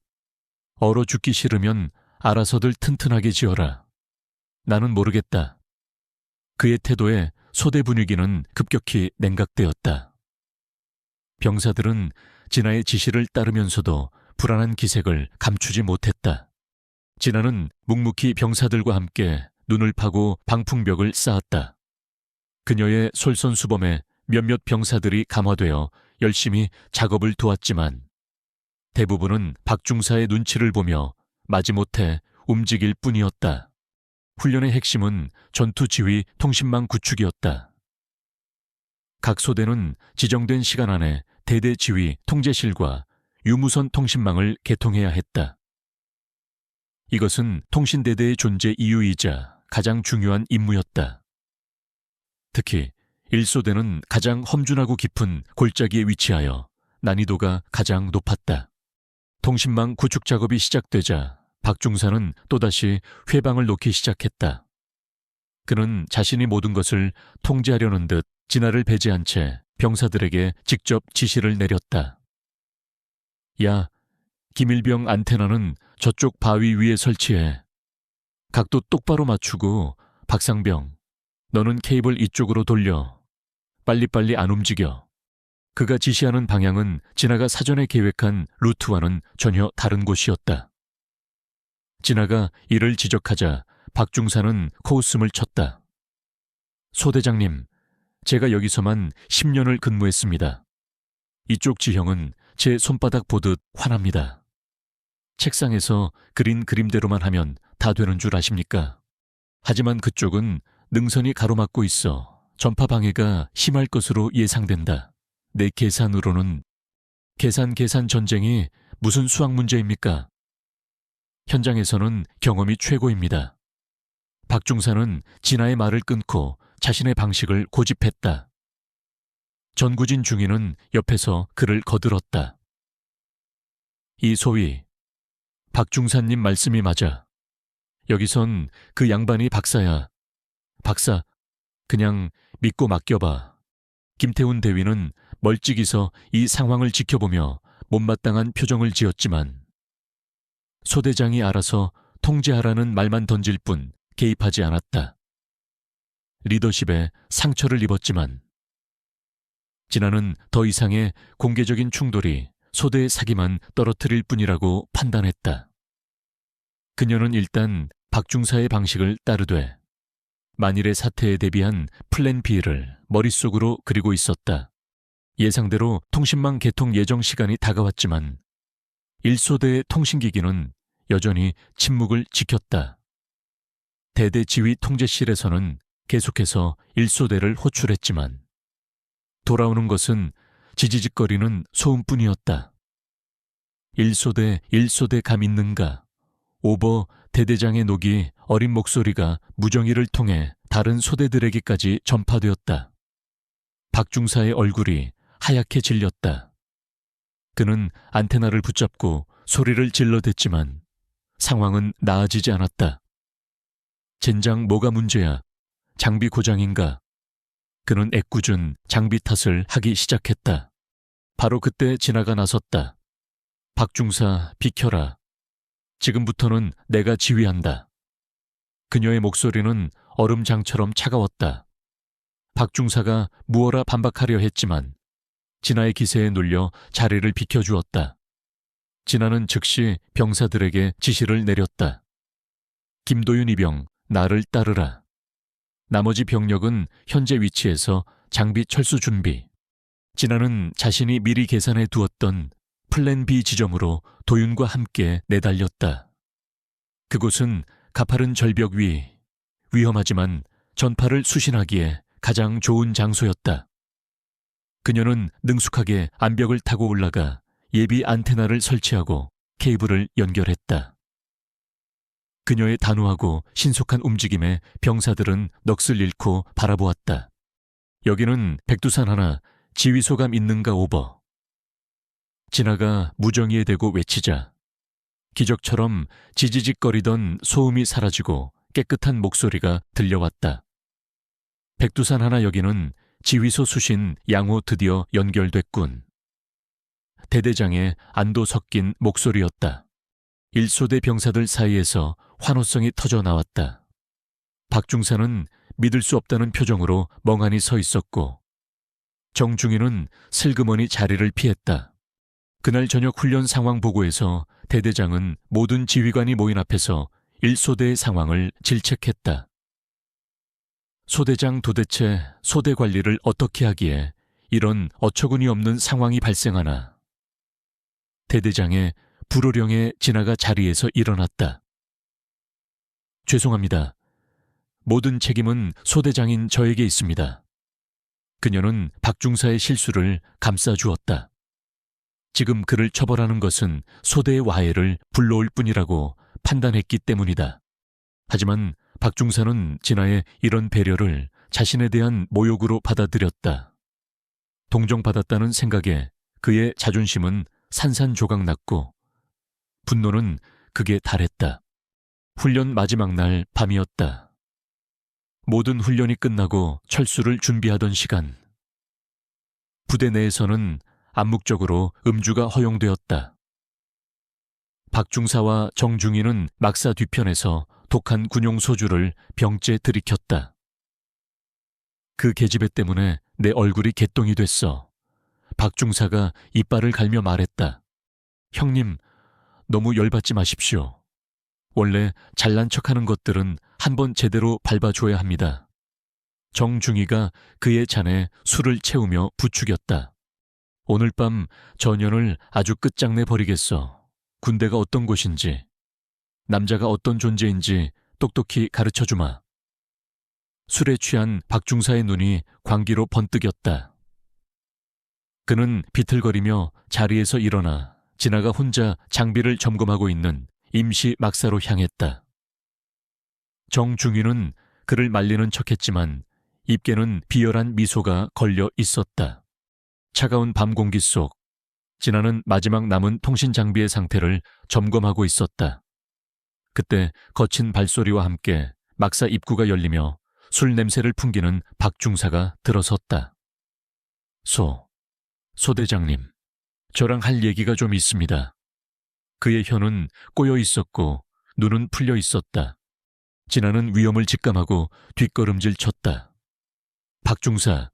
얼어 죽기 싫으면 알아서들 튼튼하게 지어라. 나는 모르겠다. 그의 태도에 소대 분위기는 급격히 냉각되었다. 병사들은 진아의 지시를 따르면서도 불안한 기색을 감추지 못했다. 진아는 묵묵히 병사들과 함께 눈을 파고 방풍벽을 쌓았다. 그녀의 솔선수범에 몇몇 병사들이 감화되어 열심히 작업을 도왔지만 대부분은 박중사의 눈치를 보며 마지못해 움직일 뿐이었다. 훈련의 핵심은 전투 지휘 통신망 구축이었다. 각 소대는 지정된 시간 안에 대대 지휘 통제실과 유무선 통신망을 개통해야 했다. 이것은 통신대대의 존재 이유이자 가장 중요한 임무였다. 특히 1소대는 가장 험준하고 깊은 골짜기에 위치하여 난이도가 가장 높았다. 통신망 구축 작업이 시작되자 박중사는 또다시 회방을 놓기 시작했다. 그는 자신이 모든 것을 통제하려는 듯 진아를 배제한 채 병사들에게 직접 지시를 내렸다. 야, 기밀병 안테나는 저쪽 바위 위에 설치해. 각도 똑바로 맞추고 박상병, 너는 케이블 이쪽으로 돌려. 빨리빨리 안 움직여. 그가 지시하는 방향은 진아가 사전에 계획한 루트와는 전혀 다른 곳이었다. 진아가 이를 지적하자 박중사는 코웃음을 쳤다. 소대장님, 제가 여기서만 10년을 근무했습니다. 이쪽 지형은 제 손바닥 보듯 환합니다. 책상에서 그린 그림대로만 하면 다 되는 줄 아십니까? 하지만 그쪽은 능선이 가로막고 있어 전파 방해가 심할 것으로 예상된다. 내 계산으로는 계산 전쟁이 무슨 수학 문제입니까? 현장에서는 경험이 최고입니다. 박중사는 진아의 말을 끊고 자신의 방식을 고집했다. 전구진 중위는 옆에서 그를 거들었다. 이 소위, 박중사님 말씀이 맞아. 여기선 그 양반이 박사야. 박사, 그냥 믿고 맡겨봐. 김태훈 대위는 멀찍이서 이 상황을 지켜보며 못마땅한 표정을 지었지만 소대장이 알아서 통제하라는 말만 던질 뿐 개입하지 않았다. 리더십에 상처를 입었지만 진아는 더 이상의 공개적인 충돌이 소대의 사기만 떨어뜨릴 뿐이라고 판단했다. 그녀는 일단 박중사의 방식을 따르되 만일의 사태에 대비한 플랜 B를 머릿속으로 그리고 있었다. 예상대로 통신망 개통 예정 시간이 다가왔지만 1소대의 통신기기는 여전히 침묵을 지켰다. 대대 지휘 통제실에서는 계속해서 1소대를 호출했지만 돌아오는 것은 지지직거리는 소음뿐이었다. 1소대 감 있는가? 오버 대대장의 녹이 어린 목소리가 무정의를 통해 다른 소대들에게까지 전파되었다. 박중사의 얼굴이 하얗게 질렸다. 그는 안테나를 붙잡고 소리를 질러댔지만 상황은 나아지지 않았다. 젠장 뭐가 문제야? 장비 고장인가? 그는 애꿎은 장비 탓을 하기 시작했다. 바로 그때 진아가 나섰다. 박중사, 비켜라. 지금부터는 내가 지휘한다. 그녀의 목소리는 얼음장처럼 차가웠다. 박중사가 무어라 반박하려 했지만 진아의 기세에 눌려 자리를 비켜주었다. 진아는 즉시 병사들에게 지시를 내렸다. 김도윤 이병, 나를 따르라. 나머지 병력은 현재 위치에서 장비 철수 준비. 진아는 자신이 미리 계산해 두었던 플랜 B 지점으로 도윤과 함께 내달렸다. 그곳은 가파른 절벽 위, 위험하지만 전파를 수신하기에 가장 좋은 장소였다. 그녀는 능숙하게 암벽을 타고 올라가 예비 안테나를 설치하고 케이블을 연결했다. 그녀의 단호하고 신속한 움직임에 병사들은 넋을 잃고 바라보았다. 여기는 백두산 하나 지휘소감 있는가 오버. 진아가 무정의에 대고 외치자 기적처럼 지지직거리던 소음이 사라지고 깨끗한 목소리가 들려왔다. 백두산 하나 여기는 지휘소 수신 양호 드디어 연결됐군. 대대장의 안도 섞인 목소리였다. 1소대 병사들 사이에서 환호성이 터져 나왔다. 박중사는 믿을 수 없다는 표정으로 멍하니 서 있었고 정중희는 슬그머니 자리를 피했다. 그날 저녁 훈련 상황 보고에서 대대장은 모든 지휘관이 모인 앞에서 1소대의 상황을 질책했다. 소대장 도대체 소대 관리를 어떻게 하기에 이런 어처구니 없는 상황이 발생하나. 대대장의 불호령에 진아가 자리에서 일어났다. 죄송합니다. 모든 책임은 소대장인 저에게 있습니다. 그녀는 박중사의 실수를 감싸주었다. 지금 그를 처벌하는 것은 소대의 와해를 불러올 뿐이라고 판단했기 때문이다. 하지만 박중사는 진아의 이런 배려를 자신에 대한 모욕으로 받아들였다. 동정받았다는 생각에 그의 자존심은 산산조각 났고 분노는 극에 달했다. 훈련 마지막 날 밤이었다. 모든 훈련이 끝나고 철수를 준비하던 시간. 부대 내에서는 암묵적으로 음주가 허용되었다. 박중사와 정중희는 막사 뒤편에서 독한 군용 소주를 병째 들이켰다. 그 계집애 때문에 내 얼굴이 개똥이 됐어. 박중사가 이빨을 갈며 말했다. 형님, 너무 열받지 마십시오. 원래 잘난 척하는 것들은 한번 제대로 밟아줘야 합니다. 정중희가 그의 잔에 술을 채우며 부추겼다. 오늘 밤 전연을 아주 끝장내 버리겠어. 군대가 어떤 곳인지, 남자가 어떤 존재인지 똑똑히 가르쳐주마. 술에 취한 박중사의 눈이 광기로 번뜩였다. 그는 비틀거리며 자리에서 일어나 진아가 혼자 장비를 점검하고 있는 임시 막사로 향했다. 정중희는 그를 말리는 척했지만 입에는 비열한 미소가 걸려 있었다. 차가운 밤 공기 속 진아는 마지막 남은 통신 장비의 상태를 점검하고 있었다. 그때 거친 발소리와 함께 막사 입구가 열리며 술 냄새를 풍기는 박중사가 들어섰다. 소대장님, 저랑 할 얘기가 좀 있습니다. 그의 혀는 꼬여 있었고 눈은 풀려 있었다. 진아는 위험을 직감하고 뒷걸음질 쳤다. 박중사,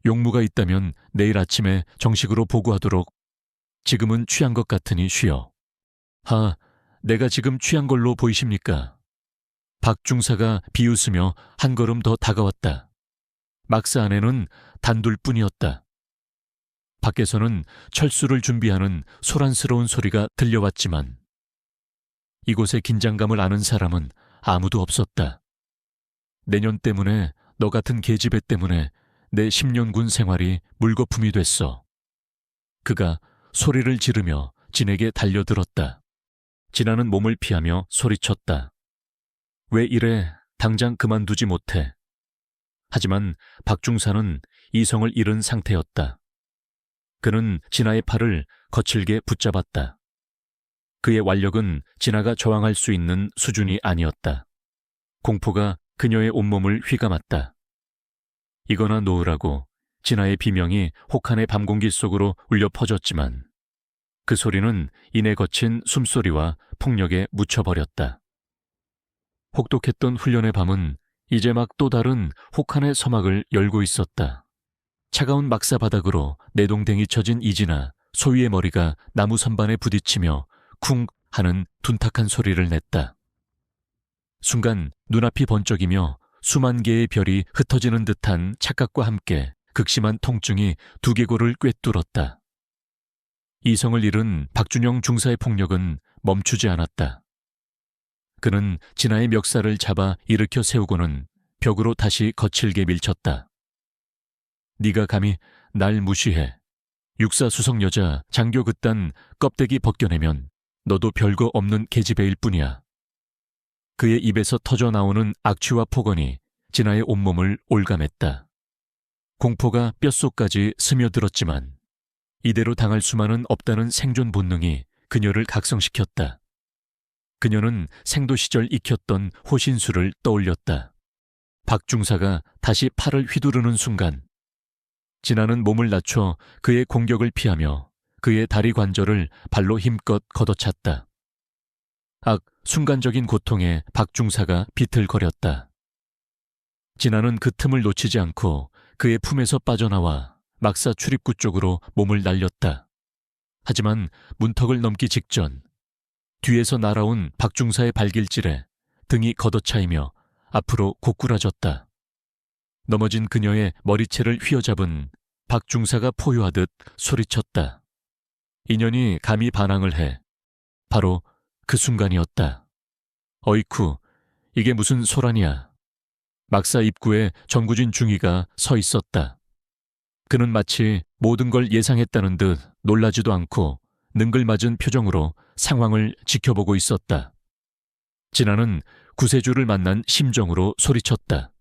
용무가 있다면 내일 아침에 정식으로 보고하도록. 지금은 취한 것 같으니 쉬어. 내가 지금 취한 걸로 보이십니까? 박중사가 비웃으며 한 걸음 더 다가왔다. 막사 안에는 단둘뿐이었다. 밖에서는 철수를 준비하는 소란스러운 소리가 들려왔지만 이곳의 긴장감을 아는 사람은 아무도 없었다. 내년 때문에, 너 같은 계집애 때문에 내 10년 군 생활이 물거품이 됐어. 그가 소리를 지르며 진에게 달려들었다. 진아는 몸을 피하며 소리쳤다. 왜 이래? 당장 그만두지 못해. 하지만 박중사는 이성을 잃은 상태였다. 그는 진아의 팔을 거칠게 붙잡았다. 그의 완력은 진아가 저항할 수 있는 수준이 아니었다. 공포가 그녀의 온몸을 휘감았다. 이거나 놓으라고 진아의 비명이 혹한의 밤공기 속으로 울려 퍼졌지만 그 소리는 이내 거친 숨소리와 폭력에 묻혀버렸다. 혹독했던 훈련의 밤은 이제 막 또 다른 혹한의 서막을 열고 있었다. 차가운 막사 바닥으로 내동댕이 쳐진 이진아 소위의 머리가 나무 선반에 부딪히며 쿵 하는 둔탁한 소리를 냈다. 순간 눈앞이 번쩍이며 수만 개의 별이 흩어지는 듯한 착각과 함께 극심한 통증이 두개골을 꿰뚫었다. 이성을 잃은 박준영 중사의 폭력은 멈추지 않았다. 그는 진아의 멱살을 잡아 일으켜 세우고는 벽으로 다시 거칠게 밀쳤다. 네가 감히 날 무시해. 육사수석 여자 장교 그딴 껍데기 벗겨내면 너도 별거 없는 계집애일 뿐이야. 그의 입에서 터져나오는 악취와 폭언이 진아의 온몸을 올감했다. 공포가 뼛속까지 스며들었지만 이대로 당할 수만은 없다는 생존 본능이 그녀를 각성시켰다. 그녀는 생도 시절 익혔던 호신술을 떠올렸다. 박중사가 다시 팔을 휘두르는 순간 진아는 몸을 낮춰 그의 공격을 피하며 그의 다리 관절을 발로 힘껏 걷어찼다. 순간적인 고통에 박중사가 비틀거렸다. 진아는 그 틈을 놓치지 않고 그의 품에서 빠져나와 막사 출입구 쪽으로 몸을 날렸다. 하지만 문턱을 넘기 직전 뒤에서 날아온 박중사의 발길질에 등이 걷어차이며 앞으로 고꾸라졌다. 넘어진 그녀의 머리채를 휘어잡은 박중사가 포효하듯 소리쳤다. 인연이 감히 반항을 해. 바로 그 순간이었다. 어이쿠, 이게 무슨 소란이야. 막사 입구에 정구진 중위가 서 있었다. 그는 마치 모든 걸 예상했다는 듯 놀라지도 않고 능글맞은 표정으로 상황을 지켜보고 있었다. 진아는 구세주를 만난 심정으로 소리쳤다.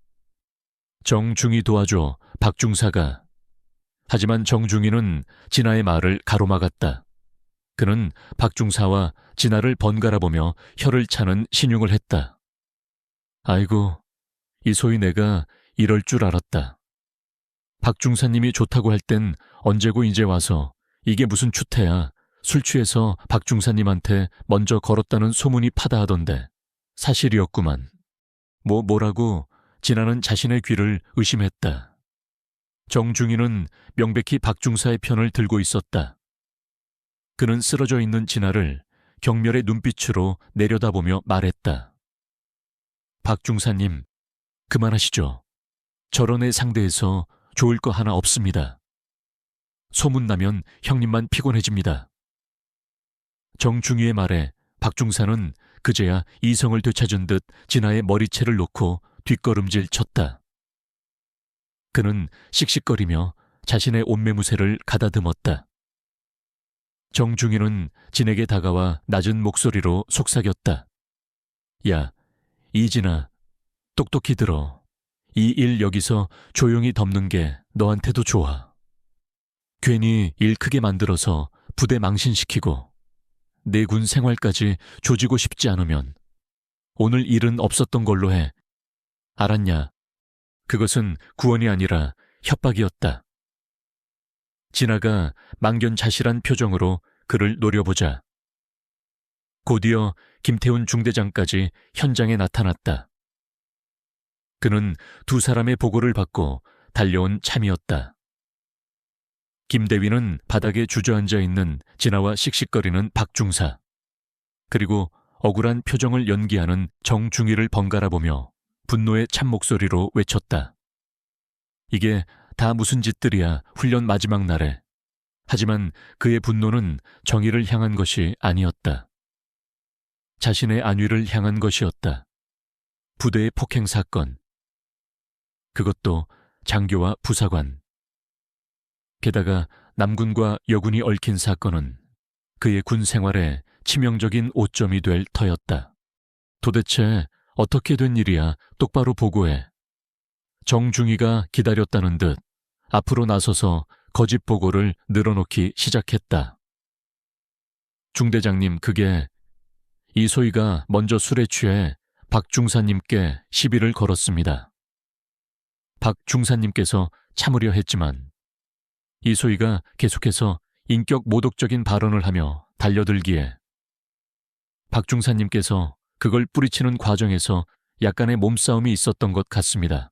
정중이 도와줘, 박중사가. 하지만 정중이는 진아의 말을 가로막았다. 그는 박중사와 진아를 번갈아 보며 혀를 차는 신용을 했다. 아이고, 이 소위 내가 이럴 줄 알았다. 박중사님이 좋다고 할 땐 언제고 이제 와서 이게 무슨 추태야. 술 취해서 박중사님한테 먼저 걸었다는 소문이 파다하던데 사실이었구만. 뭐라고 진아는 자신의 귀를 의심했다. 정중이는 명백히 박중사의 편을 들고 있었다. 그는 쓰러져 있는 진아를 경멸의 눈빛으로 내려다보며 말했다. 박중사님, 그만하시죠. 저런 애 상대해서 좋을 거 하나 없습니다. 소문나면 형님만 피곤해집니다. 정중희의 말에 박중사는 그제야 이성을 되찾은 듯 진아의 머리채를 놓고 뒷걸음질 쳤다. 그는 씩씩거리며 자신의 옷매무새를 가다듬었다. 정중희는 진에게 다가와 낮은 목소리로 속삭였다. 야, 이진아, 똑똑히 들어. 이 일 여기서 조용히 덮는 게 너한테도 좋아. 괜히 일 크게 만들어서 부대 망신시키고 내군 생활까지 조지고 싶지 않으면 오늘 일은 없었던 걸로 해. 알았냐? 그것은 구원이 아니라 협박이었다. 진아가 망견자실한 표정으로 그를 노려보자. 곧이어 김태훈 중대장까지 현장에 나타났다. 그는 두 사람의 보고를 받고 달려온 참이었다. 김대위는 바닥에 주저앉아 있는 진아와 씩씩거리는 박중사, 그리고 억울한 표정을 연기하는 정중희를 번갈아 보며 분노의 참목소리로 외쳤다. 이게 다 무슨 짓들이야, 훈련 마지막 날에. 하지만 그의 분노는 정의를 향한 것이 아니었다. 자신의 안위를 향한 것이었다. 부대의 폭행 사건. 그것도 장교와 부사관. 게다가 남군과 여군이 얽힌 사건은 그의 군 생활에 치명적인 오점이 될 터였다. 도대체 어떻게 된 일이야? 똑바로 보고해. 정중희가 기다렸다는 듯 앞으로 나서서 거짓 보고를 늘어놓기 시작했다. 중대장님, 그게 이소희가 먼저 술에 취해 박 중사님께 시비를 걸었습니다. 박 중사님께서 참으려 했지만 이소희가 계속해서 인격 모독적인 발언을 하며 달려들기에 박 중사님께서 그걸 뿌리치는 과정에서 약간의 몸싸움이 있었던 것 같습니다.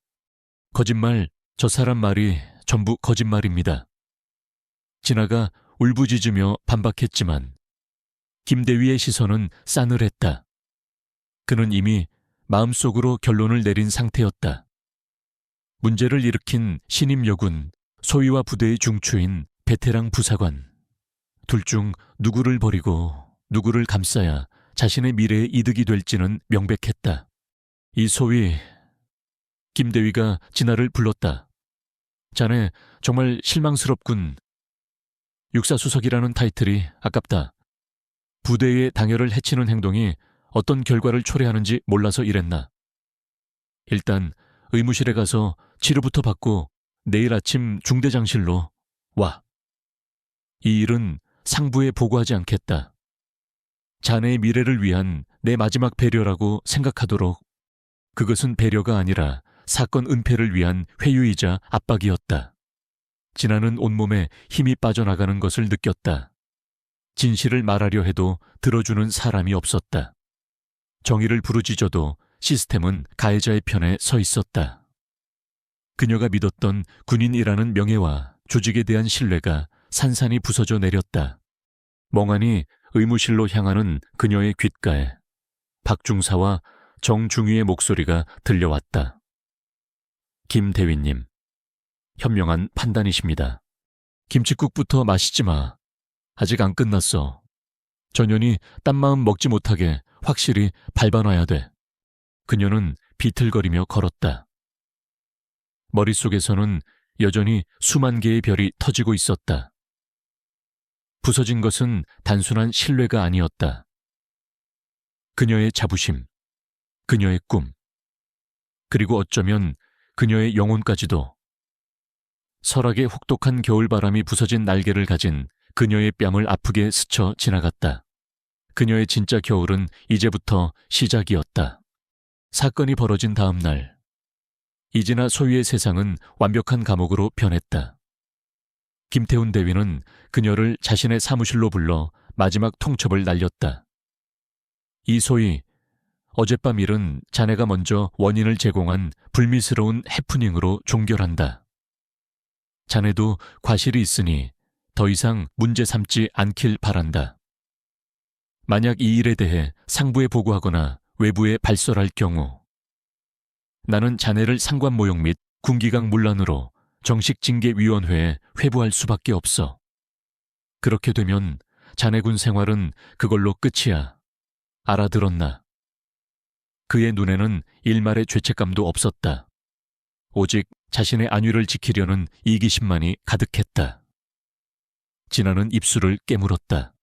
거짓말, 저 사람 말이 전부 거짓말입니다. 진아가 울부짖으며 반박했지만 김대위의 시선은 싸늘했다. 그는 이미 마음속으로 결론을 내린 상태였다. 문제를 일으킨 신임 여군, 소위와 부대의 중추인 베테랑 부사관. 둘 중 누구를 버리고 누구를 감싸야 자신의 미래에 이득이 될지는 명백했다. 이 소위, 김대위가 진아를 불렀다. 자네 정말 실망스럽군. 육사수석이라는 타이틀이 아깝다. 부대의 당열을 해치는 행동이 어떤 결과를 초래하는지 몰라서 이랬나. 일단 의무실에 가서 치료부터 받고 내일 아침 중대장실로 와. 이 일은 상부에 보고하지 않겠다. 자네의 미래를 위한 내 마지막 배려라고 생각하도록. 그것은 배려가 아니라 사건 은폐를 위한 회유이자 압박이었다. 진아는 온몸에 힘이 빠져나가는 것을 느꼈다. 진실을 말하려 해도 들어주는 사람이 없었다. 정의를 부르짖어도 시스템은 가해자의 편에 서 있었다. 그녀가 믿었던 군인이라는 명예와 조직에 대한 신뢰가 산산이 부서져 내렸다. 멍하니 의무실로 향하는 그녀의 귓가에 박중사와 정중위의 목소리가 들려왔다. 김 대위님, 현명한 판단이십니다. 김칫국부터 마시지 마. 아직 안 끝났어. 전현이 딴 마음 먹지 못하게 확실히 밟아놔야 돼. 그녀는 비틀거리며 걸었다. 머릿속에서는 여전히 수만 개의 별이 터지고 있었다. 부서진 것은 단순한 신뢰가 아니었다. 그녀의 자부심, 그녀의 꿈, 그리고 어쩌면 그녀의 영혼까지도. 설악의 혹독한 겨울바람이 부서진 날개를 가진 그녀의 뺨을 아프게 스쳐 지나갔다. 그녀의 진짜 겨울은 이제부터 시작이었다. 사건이 벌어진 다음 날, 이진아 소위의 세상은 완벽한 감옥으로 변했다. 김태훈 대위는 그녀를 자신의 사무실로 불러 마지막 통첩을 날렸다. 이소희, 어젯밤 일은 자네가 먼저 원인을 제공한 불미스러운 해프닝으로 종결한다. 자네도 과실이 있으니 더 이상 문제 삼지 않길 바란다. 만약 이 일에 대해 상부에 보고하거나 외부에 발설할 경우 나는 자네를 상관모욕 및 군기강 문란으로 정식징계위원회에 회부할 수밖에 없어. 그렇게 되면 자네 군 생활은 그걸로 끝이야. 알아들었나? 그의 눈에는 일말의 죄책감도 없었다. 오직 자신의 안위를 지키려는 이기심만이 가득했다. 진아는 입술을 깨물었다.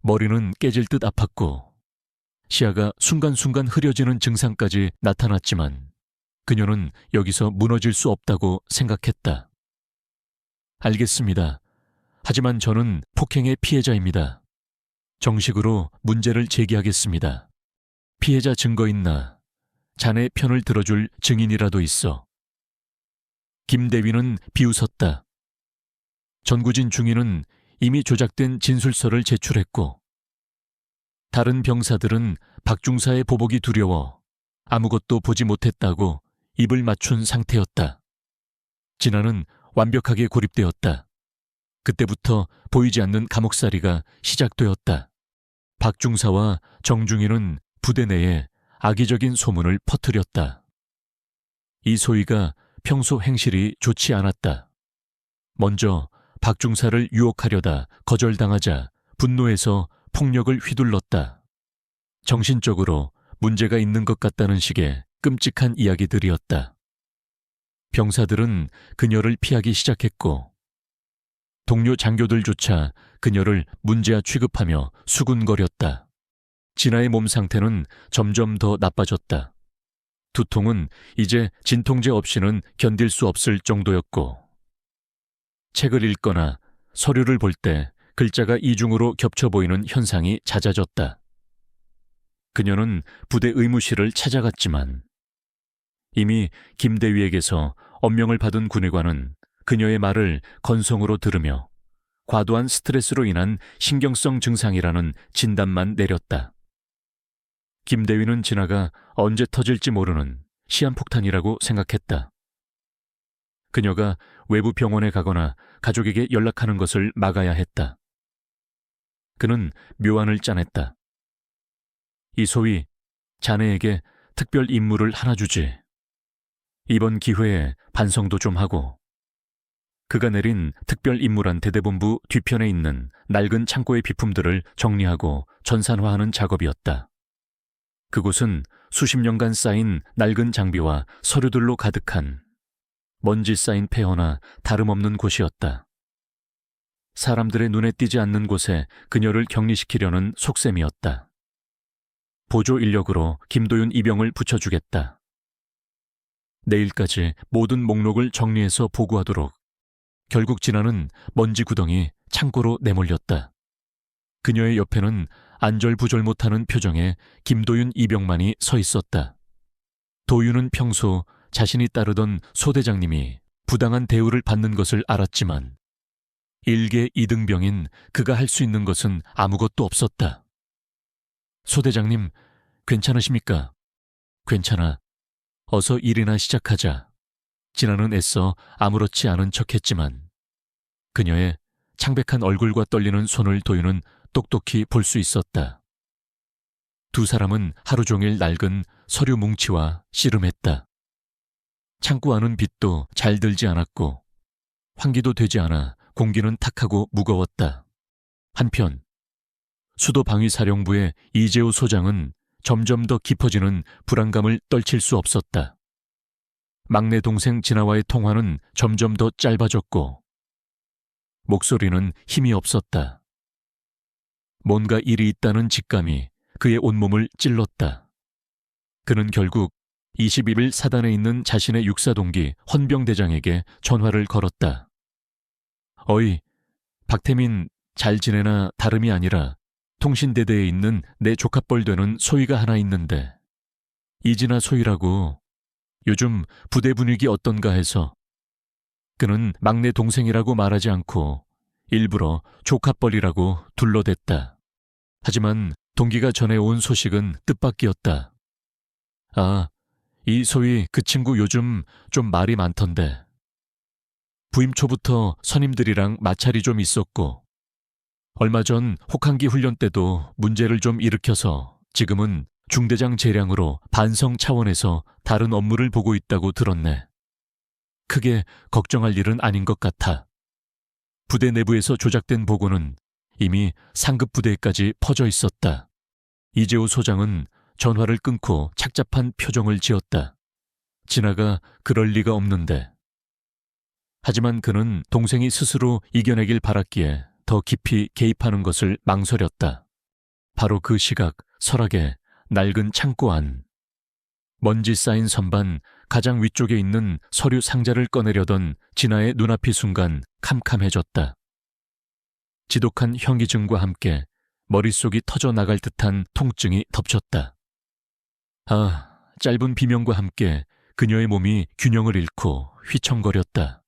머리는 깨질 듯 아팠고 시야가 순간순간 흐려지는 증상까지 나타났지만 그녀는 여기서 무너질 수 없다고 생각했다. 알겠습니다. 하지만 저는 폭행의 피해자입니다. 정식으로 문제를 제기하겠습니다. 피해자 증거 있나? 자네 편을 들어줄 증인이라도 있어. 김 대위는 비웃었다. 전구진 중위는 이미 조작된 진술서를 제출했고 다른 병사들은 박중사의 보복이 두려워 아무것도 보지 못했다고 입을 맞춘 상태였다. 진아는 완벽하게 고립되었다. 그때부터 보이지 않는 감옥살이가 시작되었다. 박중사와 정중위는 부대 내에 악의적인 소문을 퍼뜨렸다. 이소희가 평소 행실이 좋지 않았다. 먼저 박중사를 유혹하려다 거절당하자 분노해서 폭력을 휘둘렀다. 정신적으로 문제가 있는 것 같다는 식의 끔찍한 이야기들이었다. 병사들은 그녀를 피하기 시작했고 동료 장교들조차 그녀를 문제아 취급하며 수군거렸다. 진아의 몸 상태는 점점 더 나빠졌다. 두통은 이제 진통제 없이는 견딜 수 없을 정도였고 책을 읽거나 서류를 볼 때 글자가 이중으로 겹쳐 보이는 현상이 잦아졌다. 그녀는 부대 의무실을 찾아갔지만 이미 김대위에게서 엄명을 받은 군의관은 그녀의 말을 건성으로 들으며 과도한 스트레스로 인한 신경성 증상이라는 진단만 내렸다. 김대위는 진아가 언제 터질지 모르는 시한폭탄이라고 생각했다. 그녀가 외부 병원에 가거나 가족에게 연락하는 것을 막아야 했다. 그는 묘안을 짜냈다. 이소희, 자네에게 특별 임무를 하나 주지. 이번 기회에 반성도 좀 하고. 그가 내린 특별 임무란 대대본부 뒤편에 있는 낡은 창고의 비품들을 정리하고 전산화하는 작업이었다. 그곳은 수십 년간 쌓인 낡은 장비와 서류들로 가득한 먼지 쌓인 폐허나 다름없는 곳이었다. 사람들의 눈에 띄지 않는 곳에 그녀를 격리시키려는 속셈이었다. 보조 인력으로 김도윤 이병을 붙여주겠다. 내일까지 모든 목록을 정리해서 보고하도록. 결국 진아는 먼지 구덩이 창고로 내몰렸다. 그녀의 옆에는 안절부절 못하는 표정의 김도윤 이병만이 서 있었다. 도윤은 평소 자신이 따르던 소대장님이 부당한 대우를 받는 것을 알았지만 일개 이등병인 그가 할 수 있는 것은 아무것도 없었다. 소대장님, 괜찮으십니까? 괜찮아. 어서 일이나 시작하자. 진아는 애써 아무렇지 않은 척했지만 그녀의 창백한 얼굴과 떨리는 손을 도윤은 똑똑히 볼 수 있었다. 두 사람은 하루 종일 낡은 서류 뭉치와 씨름했다. 창고 안은 빛도 잘 들지 않았고 환기도 되지 않아 공기는 탁하고 무거웠다. 한편 수도 방위사령부의 이재호 소장은 점점 더 깊어지는 불안감을 떨칠 수 없었다. 막내 동생 진아와의 통화는 점점 더 짧아졌고 목소리는 힘이 없었다. 뭔가 일이 있다는 직감이 그의 온몸을 찔렀다. 그는 결국 22일 사단에 있는 자신의 육사동기 헌병대장에게 전화를 걸었다. 어이, 박태민 잘 지내나 다름이 아니라 통신대대에 있는 내 조카뻘 되는 소희가 하나 있는데 이진아 소희라고. 요즘 부대 분위기 어떤가 해서. 그는 막내 동생이라고 말하지 않고 일부러 조카뻘이라고 둘러댔다. 하지만 동기가 전해온 소식은 뜻밖이었다. 아, 이 소희 그 친구 요즘 좀 말이 많던데. 부임 초부터 선임들이랑 마찰이 좀 있었고 얼마 전 혹한기 훈련 때도 문제를 좀 일으켜서 지금은 중대장 재량으로 반성 차원에서 다른 업무를 보고 있다고 들었네. 크게 걱정할 일은 아닌 것 같아. 부대 내부에서 조작된 보고는 이미 상급 부대에까지 퍼져 있었다. 이재호 소장은 전화를 끊고 착잡한 표정을 지었다. 진아가 그럴 리가 없는데. 하지만 그는 동생이 스스로 이겨내길 바랐기에 더 깊이 개입하는 것을 망설였다. 바로 그 시각 설악의 낡은 창고 안. 먼지 쌓인 선반 가장 위쪽에 있는 서류 상자를 꺼내려던 진아의 눈앞이 순간 캄캄해졌다. 지독한 현기증과 함께 머릿속이 터져나갈 듯한 통증이 덮쳤다. 아, 짧은 비명과 함께 그녀의 몸이 균형을 잃고 휘청거렸다.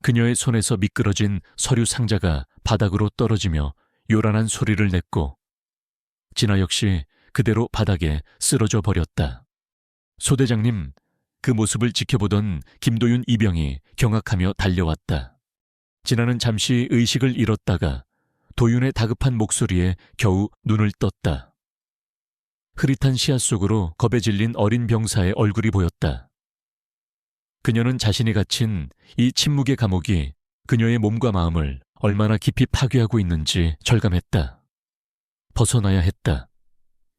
그녀의 손에서 미끄러진 서류 상자가 바닥으로 떨어지며 요란한 소리를 냈고 진아 역시 그대로 바닥에 쓰러져 버렸다. 소대장님, 그 모습을 지켜보던 김도윤 이병이 경악하며 달려왔다. 진아는 잠시 의식을 잃었다가 도윤의 다급한 목소리에 겨우 눈을 떴다. 흐릿한 시야 속으로 겁에 질린 어린 병사의 얼굴이 보였다. 그녀는 자신이 갇힌 이 침묵의 감옥이 그녀의 몸과 마음을 얼마나 깊이 파괴하고 있는지 절감했다. 벗어나야 했다.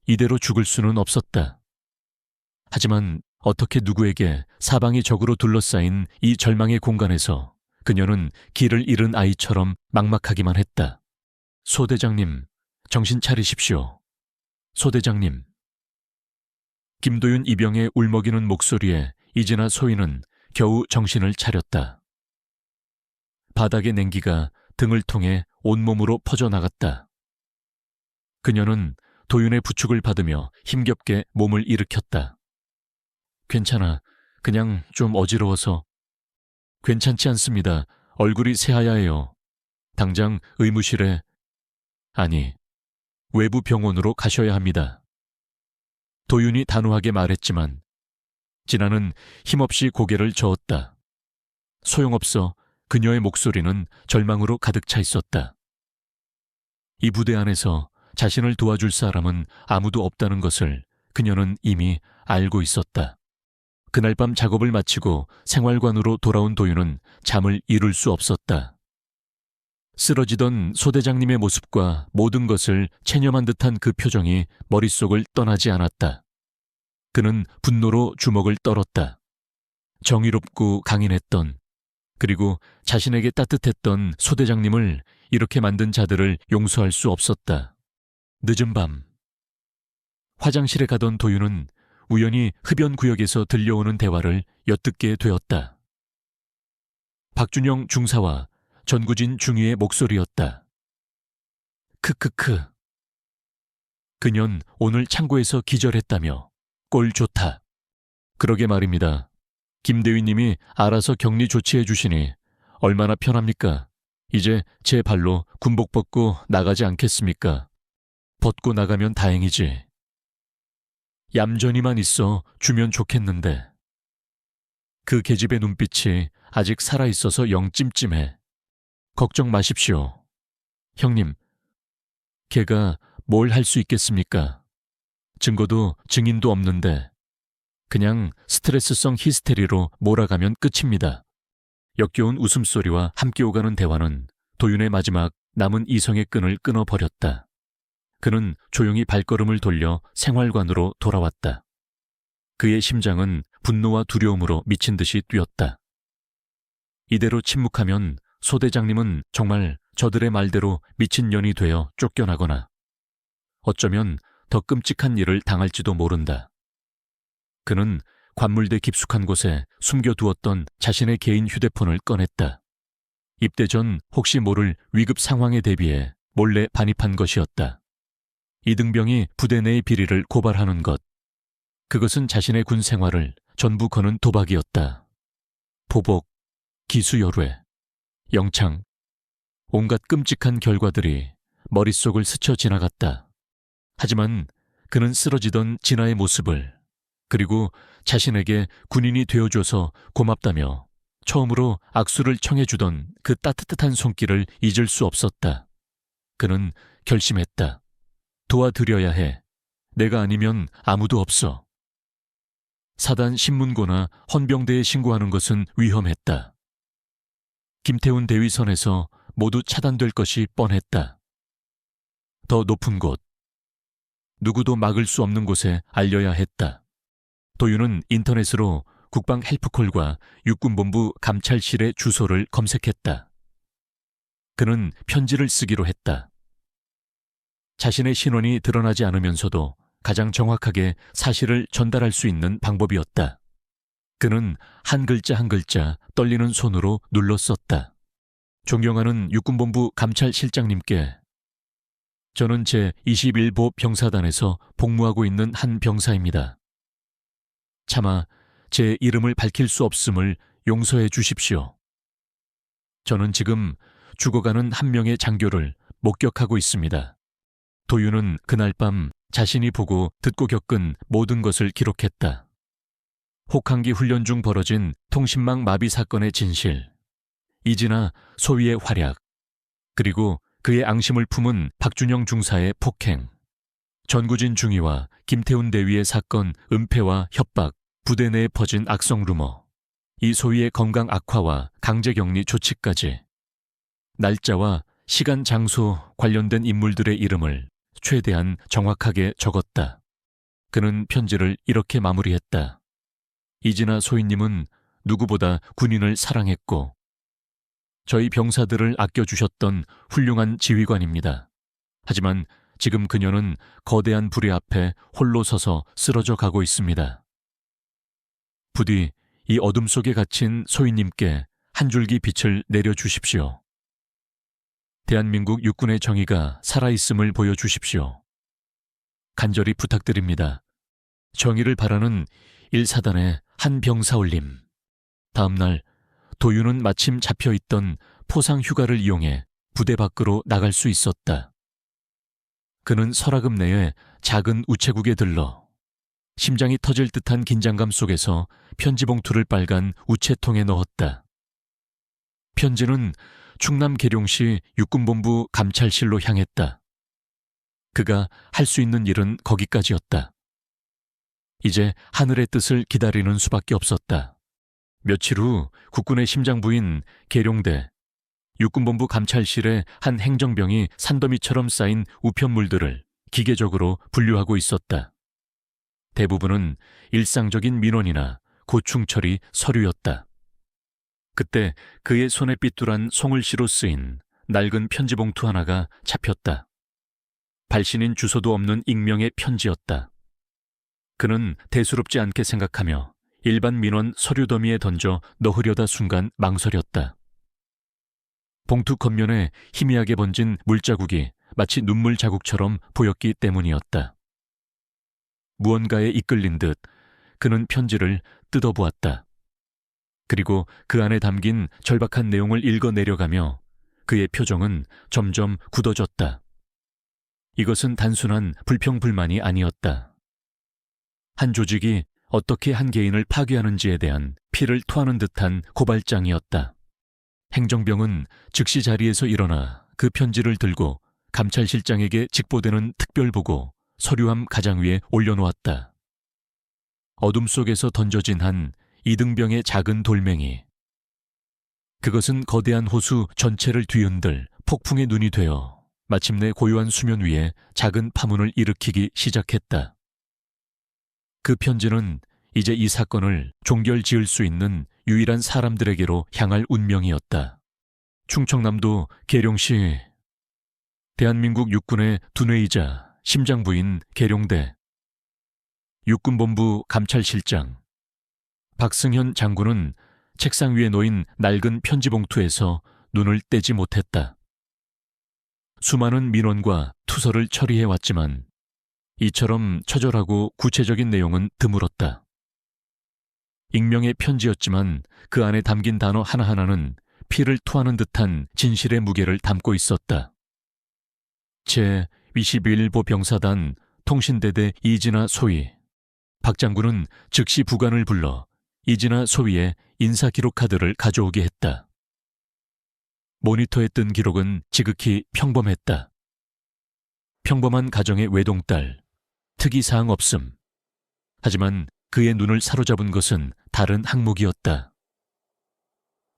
이대로 죽을 수는 없었다. 하지만 어떻게 누구에게 사방이 적으로 둘러싸인 이 절망의 공간에서 그녀는 길을 잃은 아이처럼 막막하기만 했다. 소대장님, 정신 차리십시오. 소대장님. 김도윤 이병의 울먹이는 목소리에 이진아 소희는 겨우 정신을 차렸다. 바닥의 냉기가 등을 통해 온몸으로 퍼져나갔다. 그녀는 도윤의 부축을 받으며 힘겹게 몸을 일으켰다. 괜찮아. 그냥 좀 어지러워서. 괜찮지 않습니다. 얼굴이 새하얗해요. 당장 의무실에, 아니, 외부 병원으로 가셔야 합니다. 도윤이 단호하게 말했지만 진아는 힘없이 고개를 저었다. 소용없어. 그녀의 목소리는 절망으로 가득 차 있었다. 이 부대 안에서 자신을 도와줄 사람은 아무도 없다는 것을 그녀는 이미 알고 있었다. 그날 밤 작업을 마치고 생활관으로 돌아온 도윤은 잠을 이룰 수 없었다. 쓰러지던 소대장님의 모습과 모든 것을 체념한 듯한 그 표정이 머릿속을 떠나지 않았다. 그는 분노로 주먹을 떨었다. 정의롭고 강인했던, 그리고 자신에게 따뜻했던 소대장님을 이렇게 만든 자들을 용서할 수 없었다. 늦은 밤, 화장실에 가던 도윤은 우연히 흡연구역에서 들려오는 대화를 엿듣게 되었다. 박준영 중사와 전구진 중위의 목소리였다. 크크크. 그년 오늘 창고에서 기절했다며. 꼴 좋다. 그러게 말입니다. 김대위님이 알아서 격리 조치해 주시니 얼마나 편합니까? 이제 제 발로 군복 벗고 나가지 않겠습니까? 벗고 나가면 다행이지. 얌전히만 있어 주면 좋겠는데. 그 계집의 눈빛이 아직 살아있어서 영 찜찜해. 걱정 마십시오. 형님, 걔가 뭘 할 수 있겠습니까? 증거도 증인도 없는데 그냥 스트레스성 히스테리로 몰아가면 끝입니다. 역겨운 웃음소리와 함께 오가는 대화는 도윤의 마지막 남은 이성의 끈을 끊어버렸다. 그는 조용히 발걸음을 돌려 생활관으로 돌아왔다. 그의 심장은 분노와 두려움으로 미친 듯이 뛰었다. 이대로 침묵하면 소대장님은 정말 저들의 말대로 미친년이 되어 쫓겨나거나 어쩌면 더 끔찍한 일을 당할지도 모른다. 그는 관물대 깊숙한 곳에 숨겨두었던 자신의 개인 휴대폰을 꺼냈다. 입대 전 혹시 모를 위급 상황에 대비해 몰래 반입한 것이었다. 이등병이 부대 내의 비리를 고발하는 것. 그것은 자신의 군 생활을 전부 거는 도박이었다. 보복, 기수열외, 영창, 온갖 끔찍한 결과들이 머릿속을 스쳐 지나갔다. 하지만 그는 쓰러지던 진아의 모습을, 그리고 자신에게 군인이 되어줘서 고맙다며 처음으로 악수를 청해주던 그 따뜻한 손길을 잊을 수 없었다. 그는 결심했다. 도와드려야 해. 내가 아니면 아무도 없어. 사단 신문고나 헌병대에 신고하는 것은 위험했다. 김태훈 대위선에서 모두 차단될 것이 뻔했다. 더 높은 곳, 누구도 막을 수 없는 곳에 알려야 했다. 도윤은 인터넷으로 국방 헬프콜과 육군본부 감찰실의 주소를 검색했다. 그는 편지를 쓰기로 했다. 자신의 신원이 드러나지 않으면서도 가장 정확하게 사실을 전달할 수 있는 방법이었다. 그는 한 글자 한 글자 떨리는 손으로 눌러 썼다. 존경하는 육군본부 감찰실장님께, 저는 제21보 병사단에서 복무하고 있는 한 병사입니다. 차마 제 이름을 밝힐 수 없음을 용서해 주십시오. 저는 지금 죽어가는 한 명의 장교를 목격하고 있습니다. 도윤은 그날 밤 자신이 보고 듣고 겪은 모든 것을 기록했다. 혹한기 훈련 중 벌어진 통신망 마비 사건의 진실, 이진아 소위의 활약, 그리고 그의 앙심을 품은 박준영 중사의 폭행, 전구진 중위와 김태훈 대위의 사건 은폐와 협박, 부대 내에 퍼진 악성 루머, 이 소위의 건강 악화와 강제격리 조치까지, 날짜와 시간, 장소 관련된 인물들의 이름을 최대한 정확하게 적었다. 그는 편지를 이렇게 마무리했다. 이진아 소위님은 누구보다 군인을 사랑했고 저희 병사들을 아껴주셨던 훌륭한 지휘관입니다. 하지만 지금 그녀는 거대한 불의 앞에 홀로 서서 쓰러져 가고 있습니다. 부디 이 어둠 속에 갇힌 소위님께 한 줄기 빛을 내려주십시오. 대한민국 육군의 정의가 살아있음을 보여주십시오. 간절히 부탁드립니다. 정의를 바라는 1사단의 한 병사올림. 다음 날 도윤은 마침 잡혀있던 포상 휴가를 이용해 부대 밖으로 나갈 수 있었다. 그는 서라급 내에 작은 우체국에 들러 심장이 터질 듯한 긴장감 속에서 편지 봉투를 빨간 우체통에 넣었다. 편지는 충남 계룡시 육군본부 감찰실로 향했다. 그가 할 수 있는 일은 거기까지였다. 이제 하늘의 뜻을 기다리는 수밖에 없었다. 며칠 후 국군의 심장부인 계룡대 육군본부 감찰실의 한 행정병이 산더미처럼 쌓인 우편물들을 기계적으로 분류하고 있었다. 대부분은 일상적인 민원이나 고충 처리 서류였다. 그때 그의 손에 삐뚤한 송글씨로 쓰인 낡은 편지 봉투 하나가 잡혔다. 발신인 주소도 없는 익명의 편지였다. 그는 대수롭지 않게 생각하며 일반 민원 서류 더미에 던져 넣으려다 순간 망설였다. 봉투 겉면에 희미하게 번진 물자국이 마치 눈물 자국처럼 보였기 때문이었다. 무언가에 이끌린 듯 그는 편지를 뜯어보았다. 그리고 그 안에 담긴 절박한 내용을 읽어 내려가며 그의 표정은 점점 굳어졌다. 이것은 단순한 불평불만이 아니었다. 한 조직이 어떻게 한 개인을 파괴하는지에 대한 피를 토하는 듯한 고발장이었다. 행정병은 즉시 자리에서 일어나 그 편지를 들고 감찰실장에게 직보되는 특별보고 서류함 가장 위에 올려놓았다. 어둠 속에서 던져진 한 이등병의 작은 돌멩이. 그것은 거대한 호수 전체를 뒤흔들 폭풍의 눈이 되어 마침내 고요한 수면 위에 작은 파문을 일으키기 시작했다. 그 편지는 이제 이 사건을 종결지을 수 있는 유일한 사람들에게로 향할 운명이었다. 충청남도 계룡시 대한민국 육군의 두뇌이자 심장부인 계룡대 육군본부 감찰실장 박승현 장군은 책상 위에 놓인 낡은 편지 봉투에서 눈을 떼지 못했다. 수많은 민원과 투서를 처리해왔지만 이처럼 처절하고 구체적인 내용은 드물었다. 익명의 편지였지만 그 안에 담긴 단어 하나하나는 피를 토하는 듯한 진실의 무게를 담고 있었다. 제21보 병사단 통신대대 이진아 소위. 박 장군은 즉시 부관을 불러 이진아 소위의 인사기록 카드를 가져오게 했다. 모니터에 뜬 기록은 지극히 평범했다. 평범한 가정의 외동딸, 특이사항 없음. 하지만 그의 눈을 사로잡은 것은 다른 항목이었다.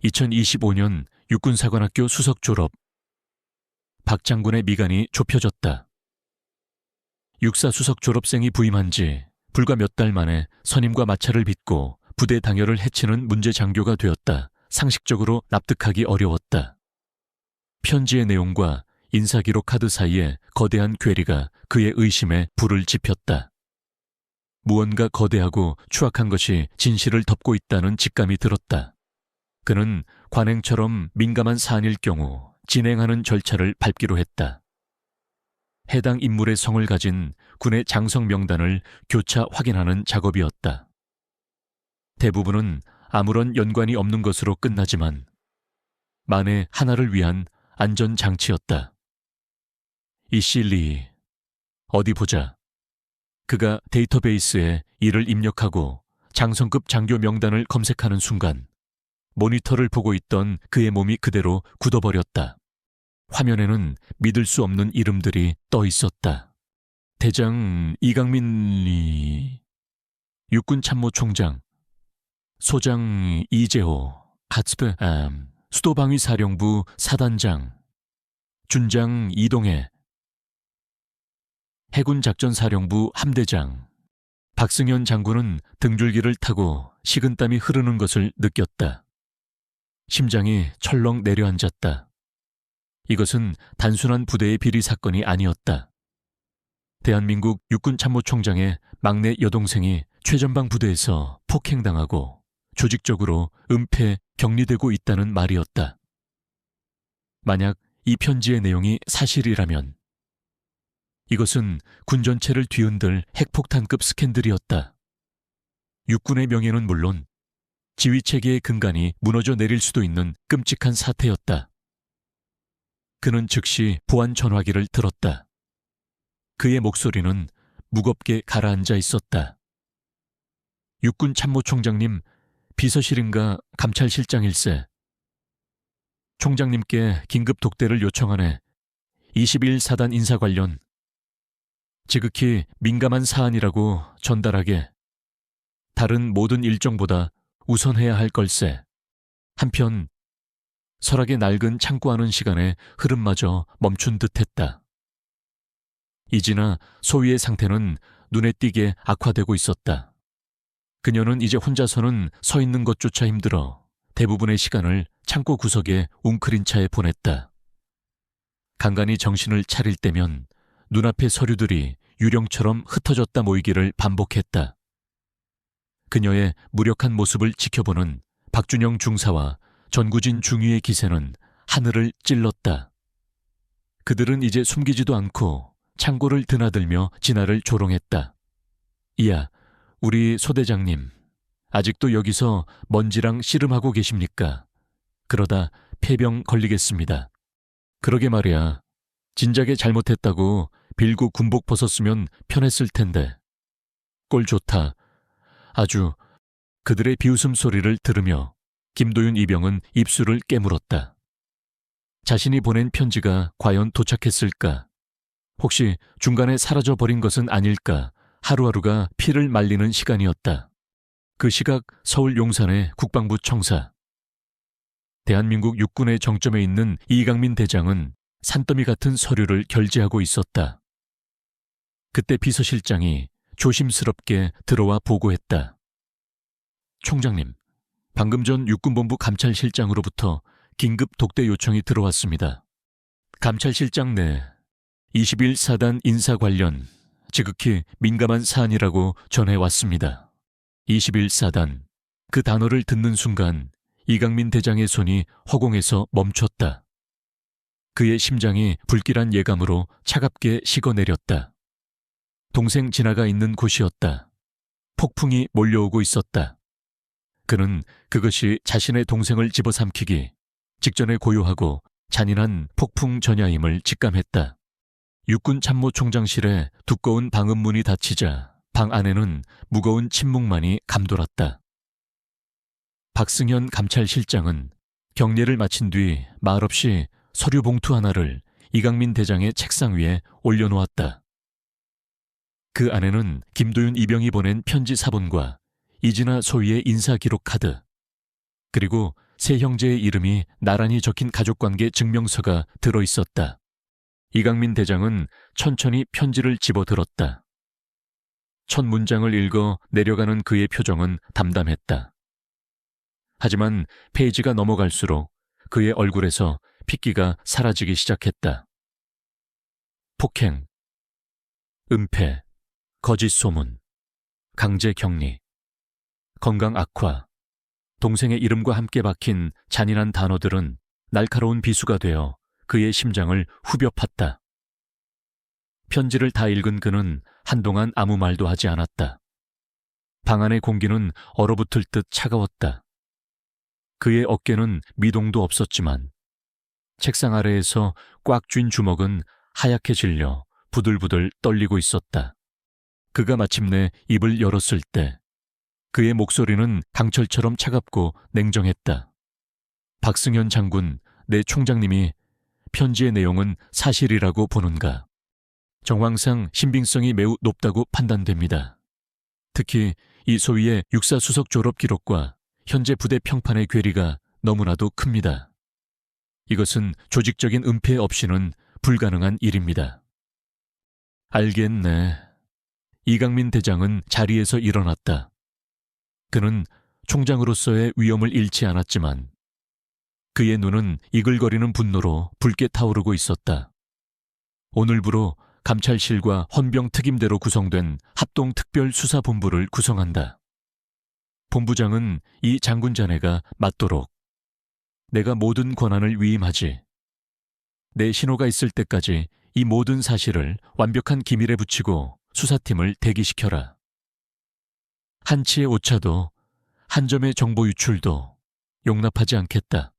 2025년 육군사관학교 수석 졸업. 박 장군의 미간이 좁혀졌다. 육사 수석 졸업생이 부임한 지 불과 몇 달 만에 선임과 마찰을 빚고 부대 당열을 해치는 문제 장교가 되었다. 상식적으로 납득하기 어려웠다. 편지의 내용과 인사기록 카드 사이에 거대한 괴리가 그의 의심에 불을 지폈다. 무언가 거대하고 추악한 것이 진실을 덮고 있다는 직감이 들었다. 그는 관행처럼 민감한 사안일 경우 진행하는 절차를 밟기로 했다. 해당 인물의 성을 가진 군의 장성 명단을 교차 확인하는 작업이었다. 대부분은 아무런 연관이 없는 것으로 끝나지만 만에 하나를 위한 안전장치였다. 이실리, 어디 보자. 그가 데이터베이스에 이를 입력하고 장성급 장교 명단을 검색하는 순간 모니터를 보고 있던 그의 몸이 그대로 굳어버렸다. 화면에는 믿을 수 없는 이름들이 떠 있었다. 대장 이강민, 육군참모총장, 소장 이재호, 하츠브암, 수도방위사령부 사단장, 준장 이동해, 해군작전사령부 함대장. 박승현 장군은 등줄기를 타고 식은땀이 흐르는 것을 느꼈다. 심장이 철렁 내려앉았다. 이것은 단순한 부대의 비리 사건이 아니었다. 대한민국 육군참모총장의 막내 여동생이 최전방 부대에서 폭행당하고 조직적으로 은폐, 격리되고 있다는 말이었다. 만약 이 편지의 내용이 사실이라면 이것은 군 전체를 뒤흔들 핵폭탄급 스캔들이었다. 육군의 명예는 물론 지휘체계의 근간이 무너져 내릴 수도 있는 끔찍한 사태였다. 그는 즉시 보안 전화기를 들었다. 그의 목소리는 무겁게 가라앉아 있었다. 육군 참모총장님, 비서실인가 감찰실장일세. 총장님께 긴급 독대를 요청하네. 21사단 인사 관련. 지극히 민감한 사안이라고 전달하게. 다른 모든 일정보다 우선해야 할 걸세. 한편 설악의 낡은 창고 하는 시간에 흐름마저 멈춘 듯했다. 이진아 소위의 상태는 눈에 띄게 악화되고 있었다. 그녀는 이제 혼자서는 서 있는 것조차 힘들어 대부분의 시간을 창고 구석에 웅크린 차에 보냈다. 간간히 정신을 차릴 때면 눈앞의 서류들이 유령처럼 흩어졌다 모이기를 반복했다. 그녀의 무력한 모습을 지켜보는 박준영 중사와 전구진 중위의 기세는 하늘을 찔렀다. 그들은 이제 숨기지도 않고 창고를 드나들며 진아를 조롱했다. 이야, 우리 소대장님, 아직도 여기서 먼지랑 씨름하고 계십니까? 그러다 폐병 걸리겠습니다. 그러게 말이야. 진작에 잘못했다고 빌고 군복 벗었으면 편했을 텐데. 꼴 좋다. 아주. 그들의 비웃음 소리를 들으며 김도윤 이병은 입술을 깨물었다. 자신이 보낸 편지가 과연 도착했을까? 혹시 중간에 사라져버린 것은 아닐까? 하루하루가 피를 말리는 시간이었다. 그 시각 서울 용산의 국방부 청사. 대한민국 육군의 정점에 있는 이강민 대장은 산더미 같은 서류를 결제하고 있었다. 그때 비서실장이 조심스럽게 들어와 보고했다. 총장님, 방금 전 육군본부 감찰실장으로부터 긴급 독대 요청이 들어왔습니다. 감찰실장 내 21사단 인사 관련 지극히 민감한 사안이라고 전해왔습니다. 21사단. 그 단어를 듣는 순간 이강민 대장의 손이 허공에서 멈췄다. 그의 심장이 불길한 예감으로 차갑게 식어내렸다. 동생 진아가 있는 곳이었다. 폭풍이 몰려오고 있었다. 그는 그것이 자신의 동생을 집어삼키기 직전에 고요하고 잔인한 폭풍 전야임을 직감했다. 육군 참모총장실에 두꺼운 방음문이 닫히자 방 안에는 무거운 침묵만이 감돌았다. 박승현 감찰실장은 경례를 마친 뒤 말없이 서류 봉투 하나를 이강민 대장의 책상 위에 올려놓았다. 그 안에는 김도윤 이병이 보낸 편지 사본과 이진아 소위의 인사기록 카드, 그리고 세 형제의 이름이 나란히 적힌 가족관계 증명서가 들어있었다. 이강민 대장은 천천히 편지를 집어들었다. 첫 문장을 읽어 내려가는 그의 표정은 담담했다. 하지만 페이지가 넘어갈수록 그의 얼굴에서 핏기가 사라지기 시작했다. 폭행, 은폐, 거짓 소문, 강제 격리, 건강 악화, 동생의 이름과 함께 박힌 잔인한 단어들은 날카로운 비수가 되어 그의 심장을 후벼 팠다. 편지를 다 읽은 그는 한동안 아무 말도 하지 않았다. 방 안의 공기는 얼어붙을 듯 차가웠다. 그의 어깨는 미동도 없었지만 책상 아래에서 꽉 쥔 주먹은 하얗게 질려 부들부들 떨리고 있었다. 그가 마침내 입을 열었을 때 그의 목소리는 강철처럼 차갑고 냉정했다. 박승현 장군, 내 총장님이 편지의 내용은 사실이라고 보는가? 정황상 신빙성이 매우 높다고 판단됩니다. 특히 이 소위의 육사수석 졸업 기록과 현재 부대 평판의 괴리가 너무나도 큽니다. 이것은 조직적인 은폐 없이는 불가능한 일입니다. 알겠네. 이강민 대장은 자리에서 일어났다. 그는 총장으로서의 위엄을 잃지 않았지만 그의 눈은 이글거리는 분노로 붉게 타오르고 있었다. 오늘부로 감찰실과 헌병특임대로 구성된 합동특별수사본부를 구성한다. 본부장은 이 장군 자네가 맞도록 내가 모든 권한을 위임하지. 내 신호가 있을 때까지 이 모든 사실을 완벽한 기밀에 붙이고 수사팀을 대기시켜라. 한치의 오차도 한 점의 정보 유출도 용납하지 않겠다.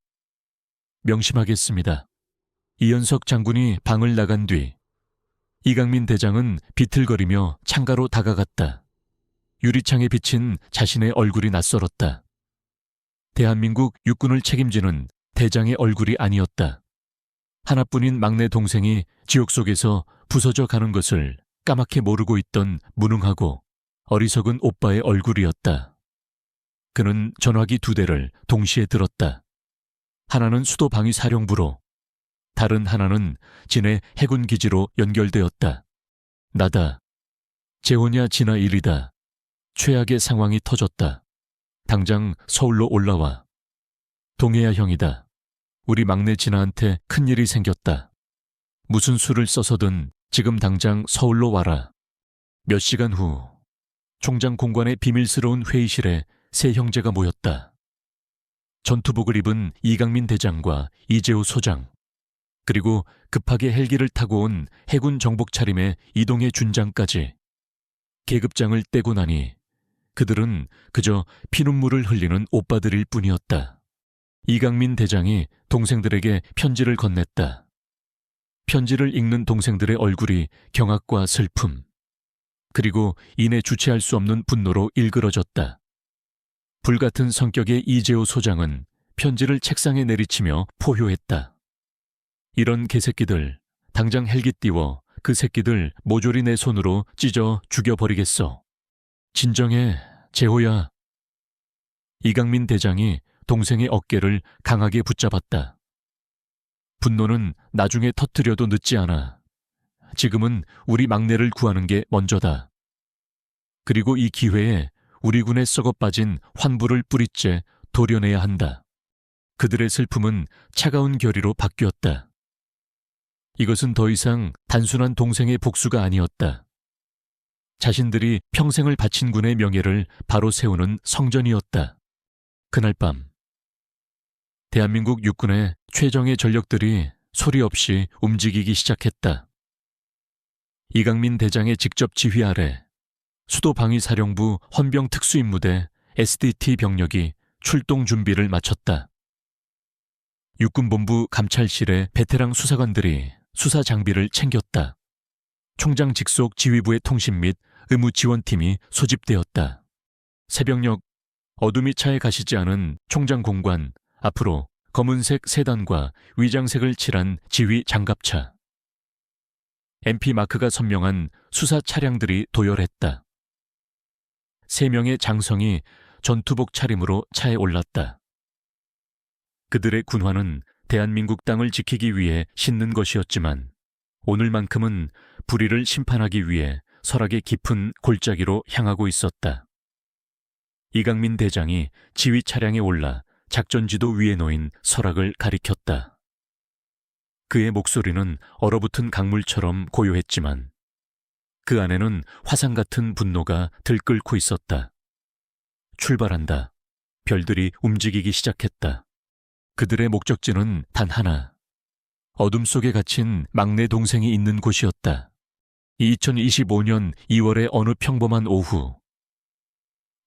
명심하겠습니다. 이연석 장군이 방을 나간 뒤 이강민 대장은 비틀거리며 창가로 다가갔다. 유리창에 비친 자신의 얼굴이 낯설었다. 대한민국 육군을 책임지는 대장의 얼굴이 아니었다. 하나뿐인 막내 동생이 지옥 속에서 부서져 가는 것을 까맣게 모르고 있던 무능하고 어리석은 오빠의 얼굴이었다. 그는 전화기 2대를 동시에 들었다. 하나는 수도방위사령부로, 다른 하나는 진해 해군기지로 연결되었다. 나다. 재혼이야 진아 일이다. 최악의 상황이 터졌다. 당장 서울로 올라와. 동해야 형이다. 우리 막내 진아한테 큰일이 생겼다. 무슨 수를 써서든 지금 당장 서울로 와라. 몇 시간 후 총장 공관의 비밀스러운 회의실에 세 형제가 모였다. 전투복을 입은 이강민 대장과 이재호 소장, 그리고 급하게 헬기를 타고 온 해군 정복 차림의 이동해 준장까지. 계급장을 떼고 나니 그들은 그저 피눈물을 흘리는 오빠들일 뿐이었다. 이강민 대장이 동생들에게 편지를 건넸다. 편지를 읽는 동생들의 얼굴이 경악과 슬픔, 그리고 이내 주체할 수 없는 분노로 일그러졌다. 불같은 성격의 이재호 소장은 편지를 책상에 내리치며 포효했다. 이런 개새끼들, 당장 헬기 띄워 그 새끼들 모조리 내 손으로 찢어 죽여버리겠어. 진정해, 재호야. 이강민 대장이 동생의 어깨를 강하게 붙잡았다. 분노는 나중에 터뜨려도 늦지 않아. 지금은 우리 막내를 구하는 게 먼저다. 그리고 이 기회에 우리 군에 썩어 빠진 환부를 뿌리째 도려내야 한다. 그들의 슬픔은 차가운 결의로 바뀌었다. 이것은 더 이상 단순한 동생의 복수가 아니었다. 자신들이 평생을 바친 군의 명예를 바로 세우는 성전이었다. 그날 밤, 대한민국 육군의 최정예 전력들이 소리 없이 움직이기 시작했다. 이강민 대장의 직접 지휘 아래 수도방위사령부 헌병특수임무대 SDT 병력이 출동 준비를 마쳤다. 육군본부 감찰실의 베테랑 수사관들이 수사 장비를 챙겼다. 총장 직속 지휘부의 통신 및 의무지원팀이 소집되었다. 새벽녘 어둠이 차에 가시지 않은 총장 공관 앞으로 검은색 세단과 위장색을 칠한 지휘 장갑차, MP 마크가 선명한 수사 차량들이 도열했다. 3명의 장성이 전투복 차림으로 차에 올랐다. 그들의 군화는 대한민국 땅을 지키기 위해 신는 것이었지만 오늘만큼은 불의를 심판하기 위해 설악의 깊은 골짜기로 향하고 있었다. 이강민 대장이 지휘 차량에 올라 작전지도 위에 놓인 설악을 가리켰다. 그의 목소리는 얼어붙은 강물처럼 고요했지만 그 안에는 화산 같은 분노가 들끓고 있었다. 출발한다. 별들이 움직이기 시작했다. 그들의 목적지는 단 하나. 어둠 속에 갇힌 막내 동생이 있는 곳이었다. 2025년 2월의 어느 평범한 오후,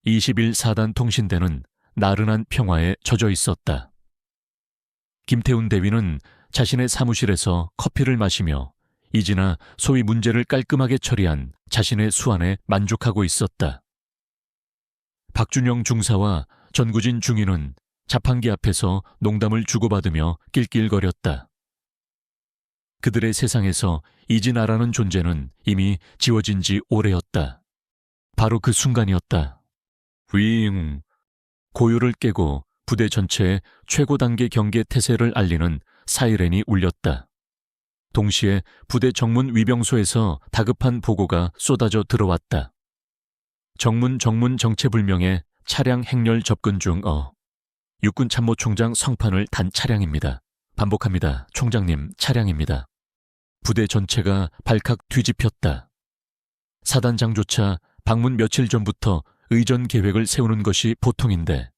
21사단 통신대는 나른한 평화에 젖어 있었다. 김태훈 대위는 자신의 사무실에서 커피를 마시며 이지나 소위 문제를 깔끔하게 처리한 자신의 수완에 만족하고 있었다. 박준영 중사와 전구진 중위는 자판기 앞에서 농담을 주고받으며 낄낄거렸다. 그들의 세상에서 이진아라는 존재는 이미 지워진 지 오래였다. 바로 그 순간이었다. 윙! 고요를 깨고 부대 전체에 최고 단계 경계 태세를 알리는 사이렌이 울렸다. 동시에 부대 정문 위병소에서 다급한 보고가 쏟아져 들어왔다. 정문 정체불명의 차량 행렬 접근 중 육군 참모총장 성판을 단 차량입니다. 반복합니다. 총장님, 차량입니다. 부대 전체가 발칵 뒤집혔다. 사단장조차 방문 며칠 전부터 의전 계획을 세우는 것이 보통인데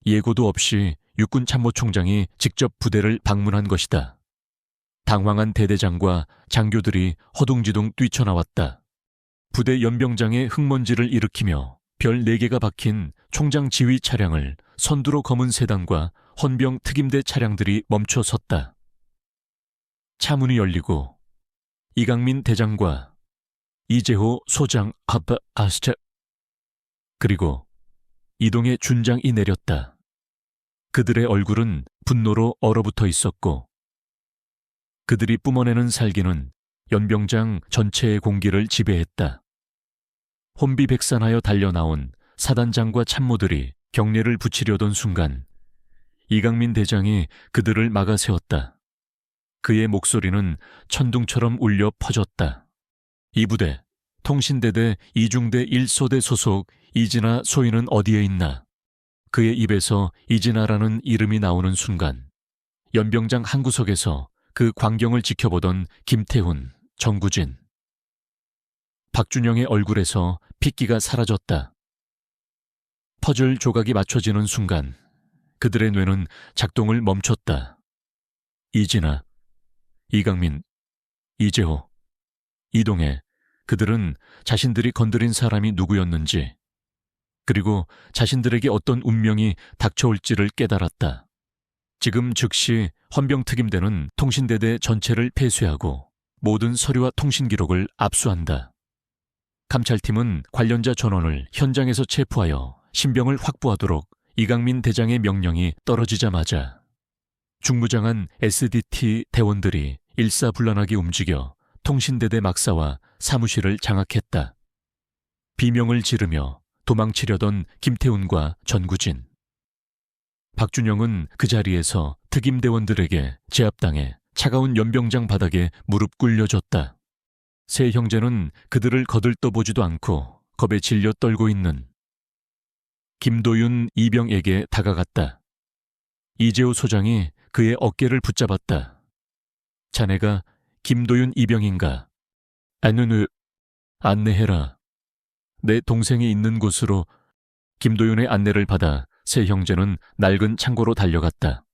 예고도 없이 육군 참모총장이 직접 부대를 방문한 것이다. 당황한 대대장과 장교들이 허둥지둥 뛰쳐나왔다. 부대 연병장의 흙먼지를 일으키며 별 4개가 박힌 총장 지휘 차량을 선두로 검은 세단과 헌병 특임대 차량들이 멈춰 섰다. 차문이 열리고 이강민 대장과 이재호 소장 그리고 이동의 준장이 내렸다. 그들의 얼굴은 분노로 얼어붙어 있었고 그들이 뿜어내는 살기는 연병장 전체의 공기를 지배했다. 혼비백산하여 달려나온 사단장과 참모들이 경례를 붙이려던 순간 이강민 대장이 그들을 막아세웠다. 그의 목소리는 천둥처럼 울려 퍼졌다. 이 부대, 통신대대 2중대 1소대 소속 이진아 소인은 어디에 있나? 그의 입에서 이진아라는 이름이 나오는 순간 연병장 한구석에서 그 광경을 지켜보던 김태훈, 정구진, 박준영의 얼굴에서 핏기가 사라졌다. 퍼즐 조각이 맞춰지는 순간 그들의 뇌는 작동을 멈췄다. 이진아, 이강민, 이재호, 이동해, 그들은 자신들이 건드린 사람이 누구였는지 그리고 자신들에게 어떤 운명이 닥쳐올지를 깨달았다. 지금 즉시 헌병특임대는 통신대대 전체를 폐쇄하고 모든 서류와 통신 기록을 압수한다. 감찰팀은 관련자 전원을 현장에서 체포하여 신병을 확보하도록 이강민 대장의 명령이 떨어지자마자 중무장한 SDT 대원들이 일사불란하게 움직여 통신대대 막사와 사무실을 장악했다. 비명을 지르며 도망치려던 김태훈과 전구진, 박준영은 그 자리에서 특임대원들에게 제압당해 차가운 연병장 바닥에 무릎 꿇려줬다. 세 형제는 그들을 거들떠보지도 않고 겁에 질려 떨고 있는 김도윤 이병에게 다가갔다. 이재호 소장이 그의 어깨를 붙잡았다. 자네가 김도윤 이병인가? 안내해라. 내 동생이 있는 곳으로. 김도윤의 안내를 받아 세 형제는 낡은 창고로 달려갔다.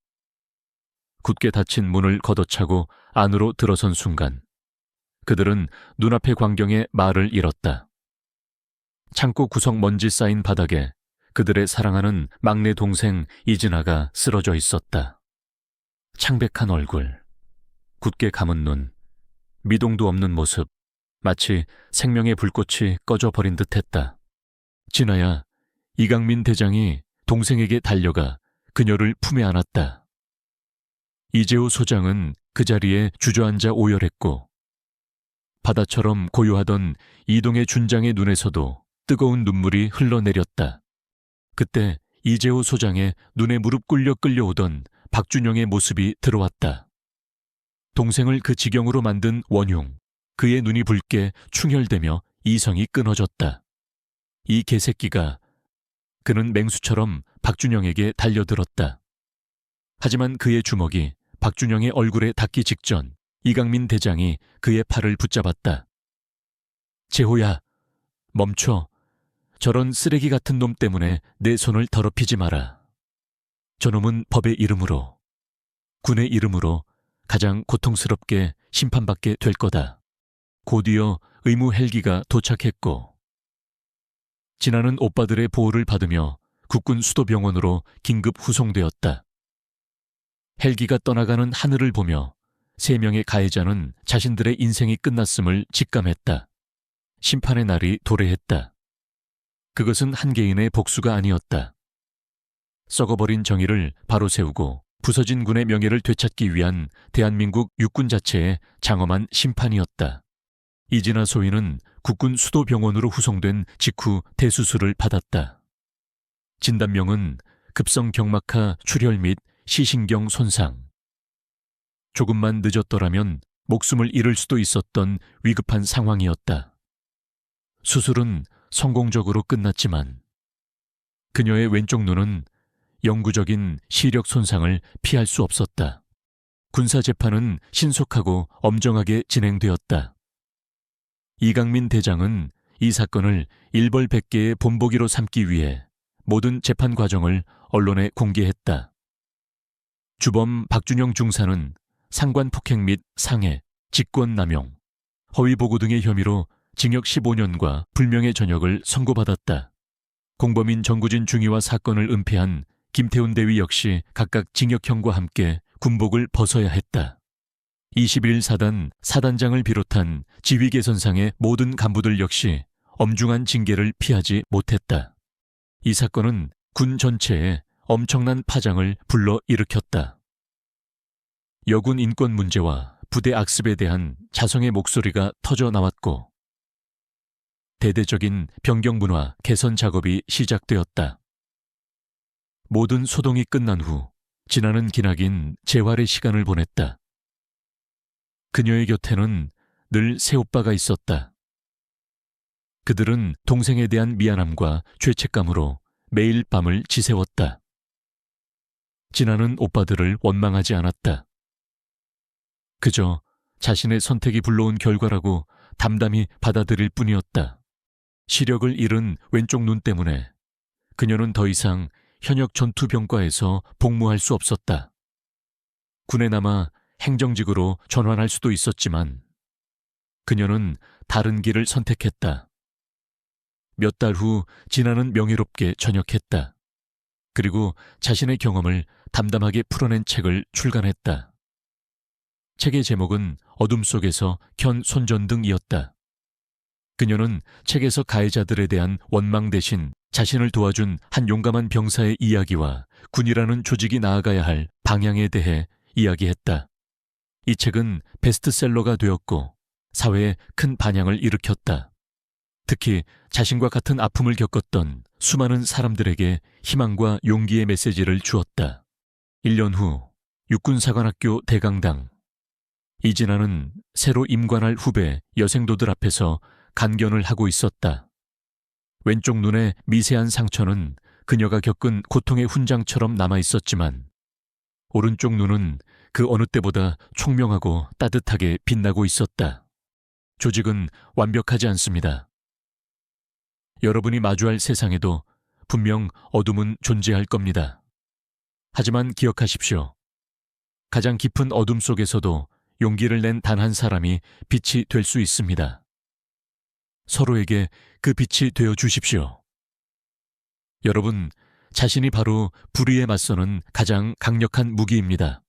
굳게 닫힌 문을 걷어차고 안으로 들어선 순간 그들은 눈앞의 광경에 말을 잃었다. 창고 구석 먼지 쌓인 바닥에 그들의 사랑하는 막내 동생 이진아가 쓰러져 있었다. 창백한 얼굴, 굳게 감은 눈, 미동도 없는 모습, 마치 생명의 불꽃이 꺼져버린 듯했다. 진아야, 이강민 대장이 동생에게 달려가 그녀를 품에 안았다. 이재호 소장은 그 자리에 주저앉아 오열했고 바다처럼 고요하던 이동의 준장의 눈에서도 뜨거운 눈물이 흘러내렸다. 그때 이재호 소장의 눈에 무릎 꿇려 끌려오던 박준영의 모습이 들어왔다. 동생을 그 지경으로 만든 원흉, 그의 눈이 붉게 충혈되며 이성이 끊어졌다. 이 개새끼가. 그는 맹수처럼 박준영에게 달려들었다. 하지만 그의 주먹이 박준영의 얼굴에 닿기 직전 이강민 대장이 그의 팔을 붙잡았다. 재호야, 멈춰. 저런 쓰레기 같은 놈 때문에 내 손을 더럽히지 마라. 저놈은 법의 이름으로, 군의 이름으로 가장 고통스럽게 심판받게 될 거다. 곧이어 의무 헬기가 도착했고 진아는 오빠들의 보호를 받으며 국군 수도병원으로 긴급 후송되었다. 헬기가 떠나가는 하늘을 보며 3명의 가해자는 자신들의 인생이 끝났음을 직감했다. 심판의 날이 도래했다. 그것은 한 개인의 복수가 아니었다. 썩어버린 정의를 바로 세우고 부서진 군의 명예를 되찾기 위한 대한민국 육군 자체의 장엄한 심판이었다. 이진아 소인은 국군 수도병원으로 후송된 직후 대수술을 받았다. 진단명은 급성 경막하 출혈 및 시신경 손상. 조금만 늦었더라면 목숨을 잃을 수도 있었던 위급한 상황이었다. 수술은 성공적으로 끝났지만 그녀의 왼쪽 눈은 영구적인 시력 손상을 피할 수 없었다. 군사재판은 신속하고 엄정하게 진행되었다. 이강민 대장은 이 사건을 일벌백계의 본보기로 삼기 위해 모든 재판 과정을 언론에 공개했다. 주범 박준영 중사는 상관폭행 및 상해, 직권남용, 허위보고 등의 혐의로 징역 15년과 불명예 전역을 선고받았다. 공범인 정구진 중위와 사건을 은폐한 김태훈 대위 역시 각각 징역형과 함께 군복을 벗어야 했다. 21사단 사단장을 비롯한 지휘 개선상의 모든 간부들 역시 엄중한 징계를 피하지 못했다. 이 사건은 군 전체에 엄청난 파장을 불러일으켰다. 여군 인권 문제와 부대 악습에 대한 자성의 목소리가 터져 나왔고 대대적인 변경 문화 개선 작업이 시작되었다. 모든 소동이 끝난 후 진아는 기나긴 재활의 시간을 보냈다. 그녀의 곁에는 늘 새오빠가 있었다. 그들은 동생에 대한 미안함과 죄책감으로 매일 밤을 지새웠다. 진아는 오빠들을 원망하지 않았다. 그저 자신의 선택이 불러온 결과라고 담담히 받아들일 뿐이었다. 시력을 잃은 왼쪽 눈 때문에 그녀는 더 이상 현역 전투병과에서 복무할 수 없었다. 군에 남아 행정직으로 전환할 수도 있었지만 그녀는 다른 길을 선택했다. 몇 달 후 진아는 명예롭게 전역했다. 그리고 자신의 경험을 담담하게 풀어낸 책을 출간했다. 책의 제목은 어둠 속에서 견손전등이었다. 그녀는 책에서 가해자들에 대한 원망 대신 자신을 도와준 한 용감한 병사의 이야기와 군이라는 조직이 나아가야 할 방향에 대해 이야기했다. 이 책은 베스트셀러가 되었고 사회에 큰 반향을 일으켰다. 특히 자신과 같은 아픔을 겪었던 수많은 사람들에게 희망과 용기의 메시지를 주었다. 1년 후 육군사관학교 대강당. 이진아는 새로 임관할 후배 여생도들 앞에서 간견을 하고 있었다. 왼쪽 눈의 미세한 상처는 그녀가 겪은 고통의 훈장처럼 남아있었지만 오른쪽 눈은 그 어느 때보다 총명하고 따뜻하게 빛나고 있었다. 조직은 완벽하지 않습니다. 여러분이 마주할 세상에도 분명 어둠은 존재할 겁니다. 하지만 기억하십시오. 가장 깊은 어둠 속에서도 용기를 낸 단 한 사람이 빛이 될 수 있습니다. 서로에게 그 빛이 되어 주십시오. 여러분, 자신이 바로 불의에 맞서는 가장 강력한 무기입니다.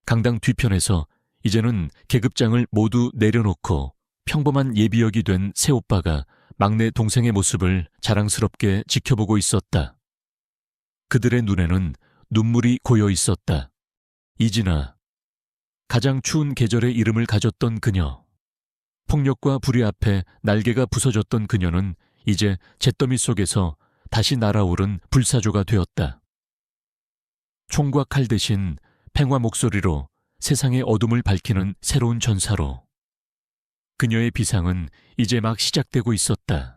강당 뒤편에서 이제는 계급장을 모두 내려놓고 평범한 예비역이 된 새오빠가 막내 동생의 모습을 자랑스럽게 지켜보고 있었다. 그들의 눈에는 눈물이 고여 있었다. 이진아, 가장 추운 계절의 이름을 가졌던 그녀. 폭력과 불의 앞에 날개가 부서졌던 그녀는 이제 잿더미 속에서 다시 날아오른 불사조가 되었다. 총과 칼 대신 팽화 목소리로 세상의 어둠을 밝히는 새로운 전사로. 그녀의 비상은 이제 막 시작되고 있었다.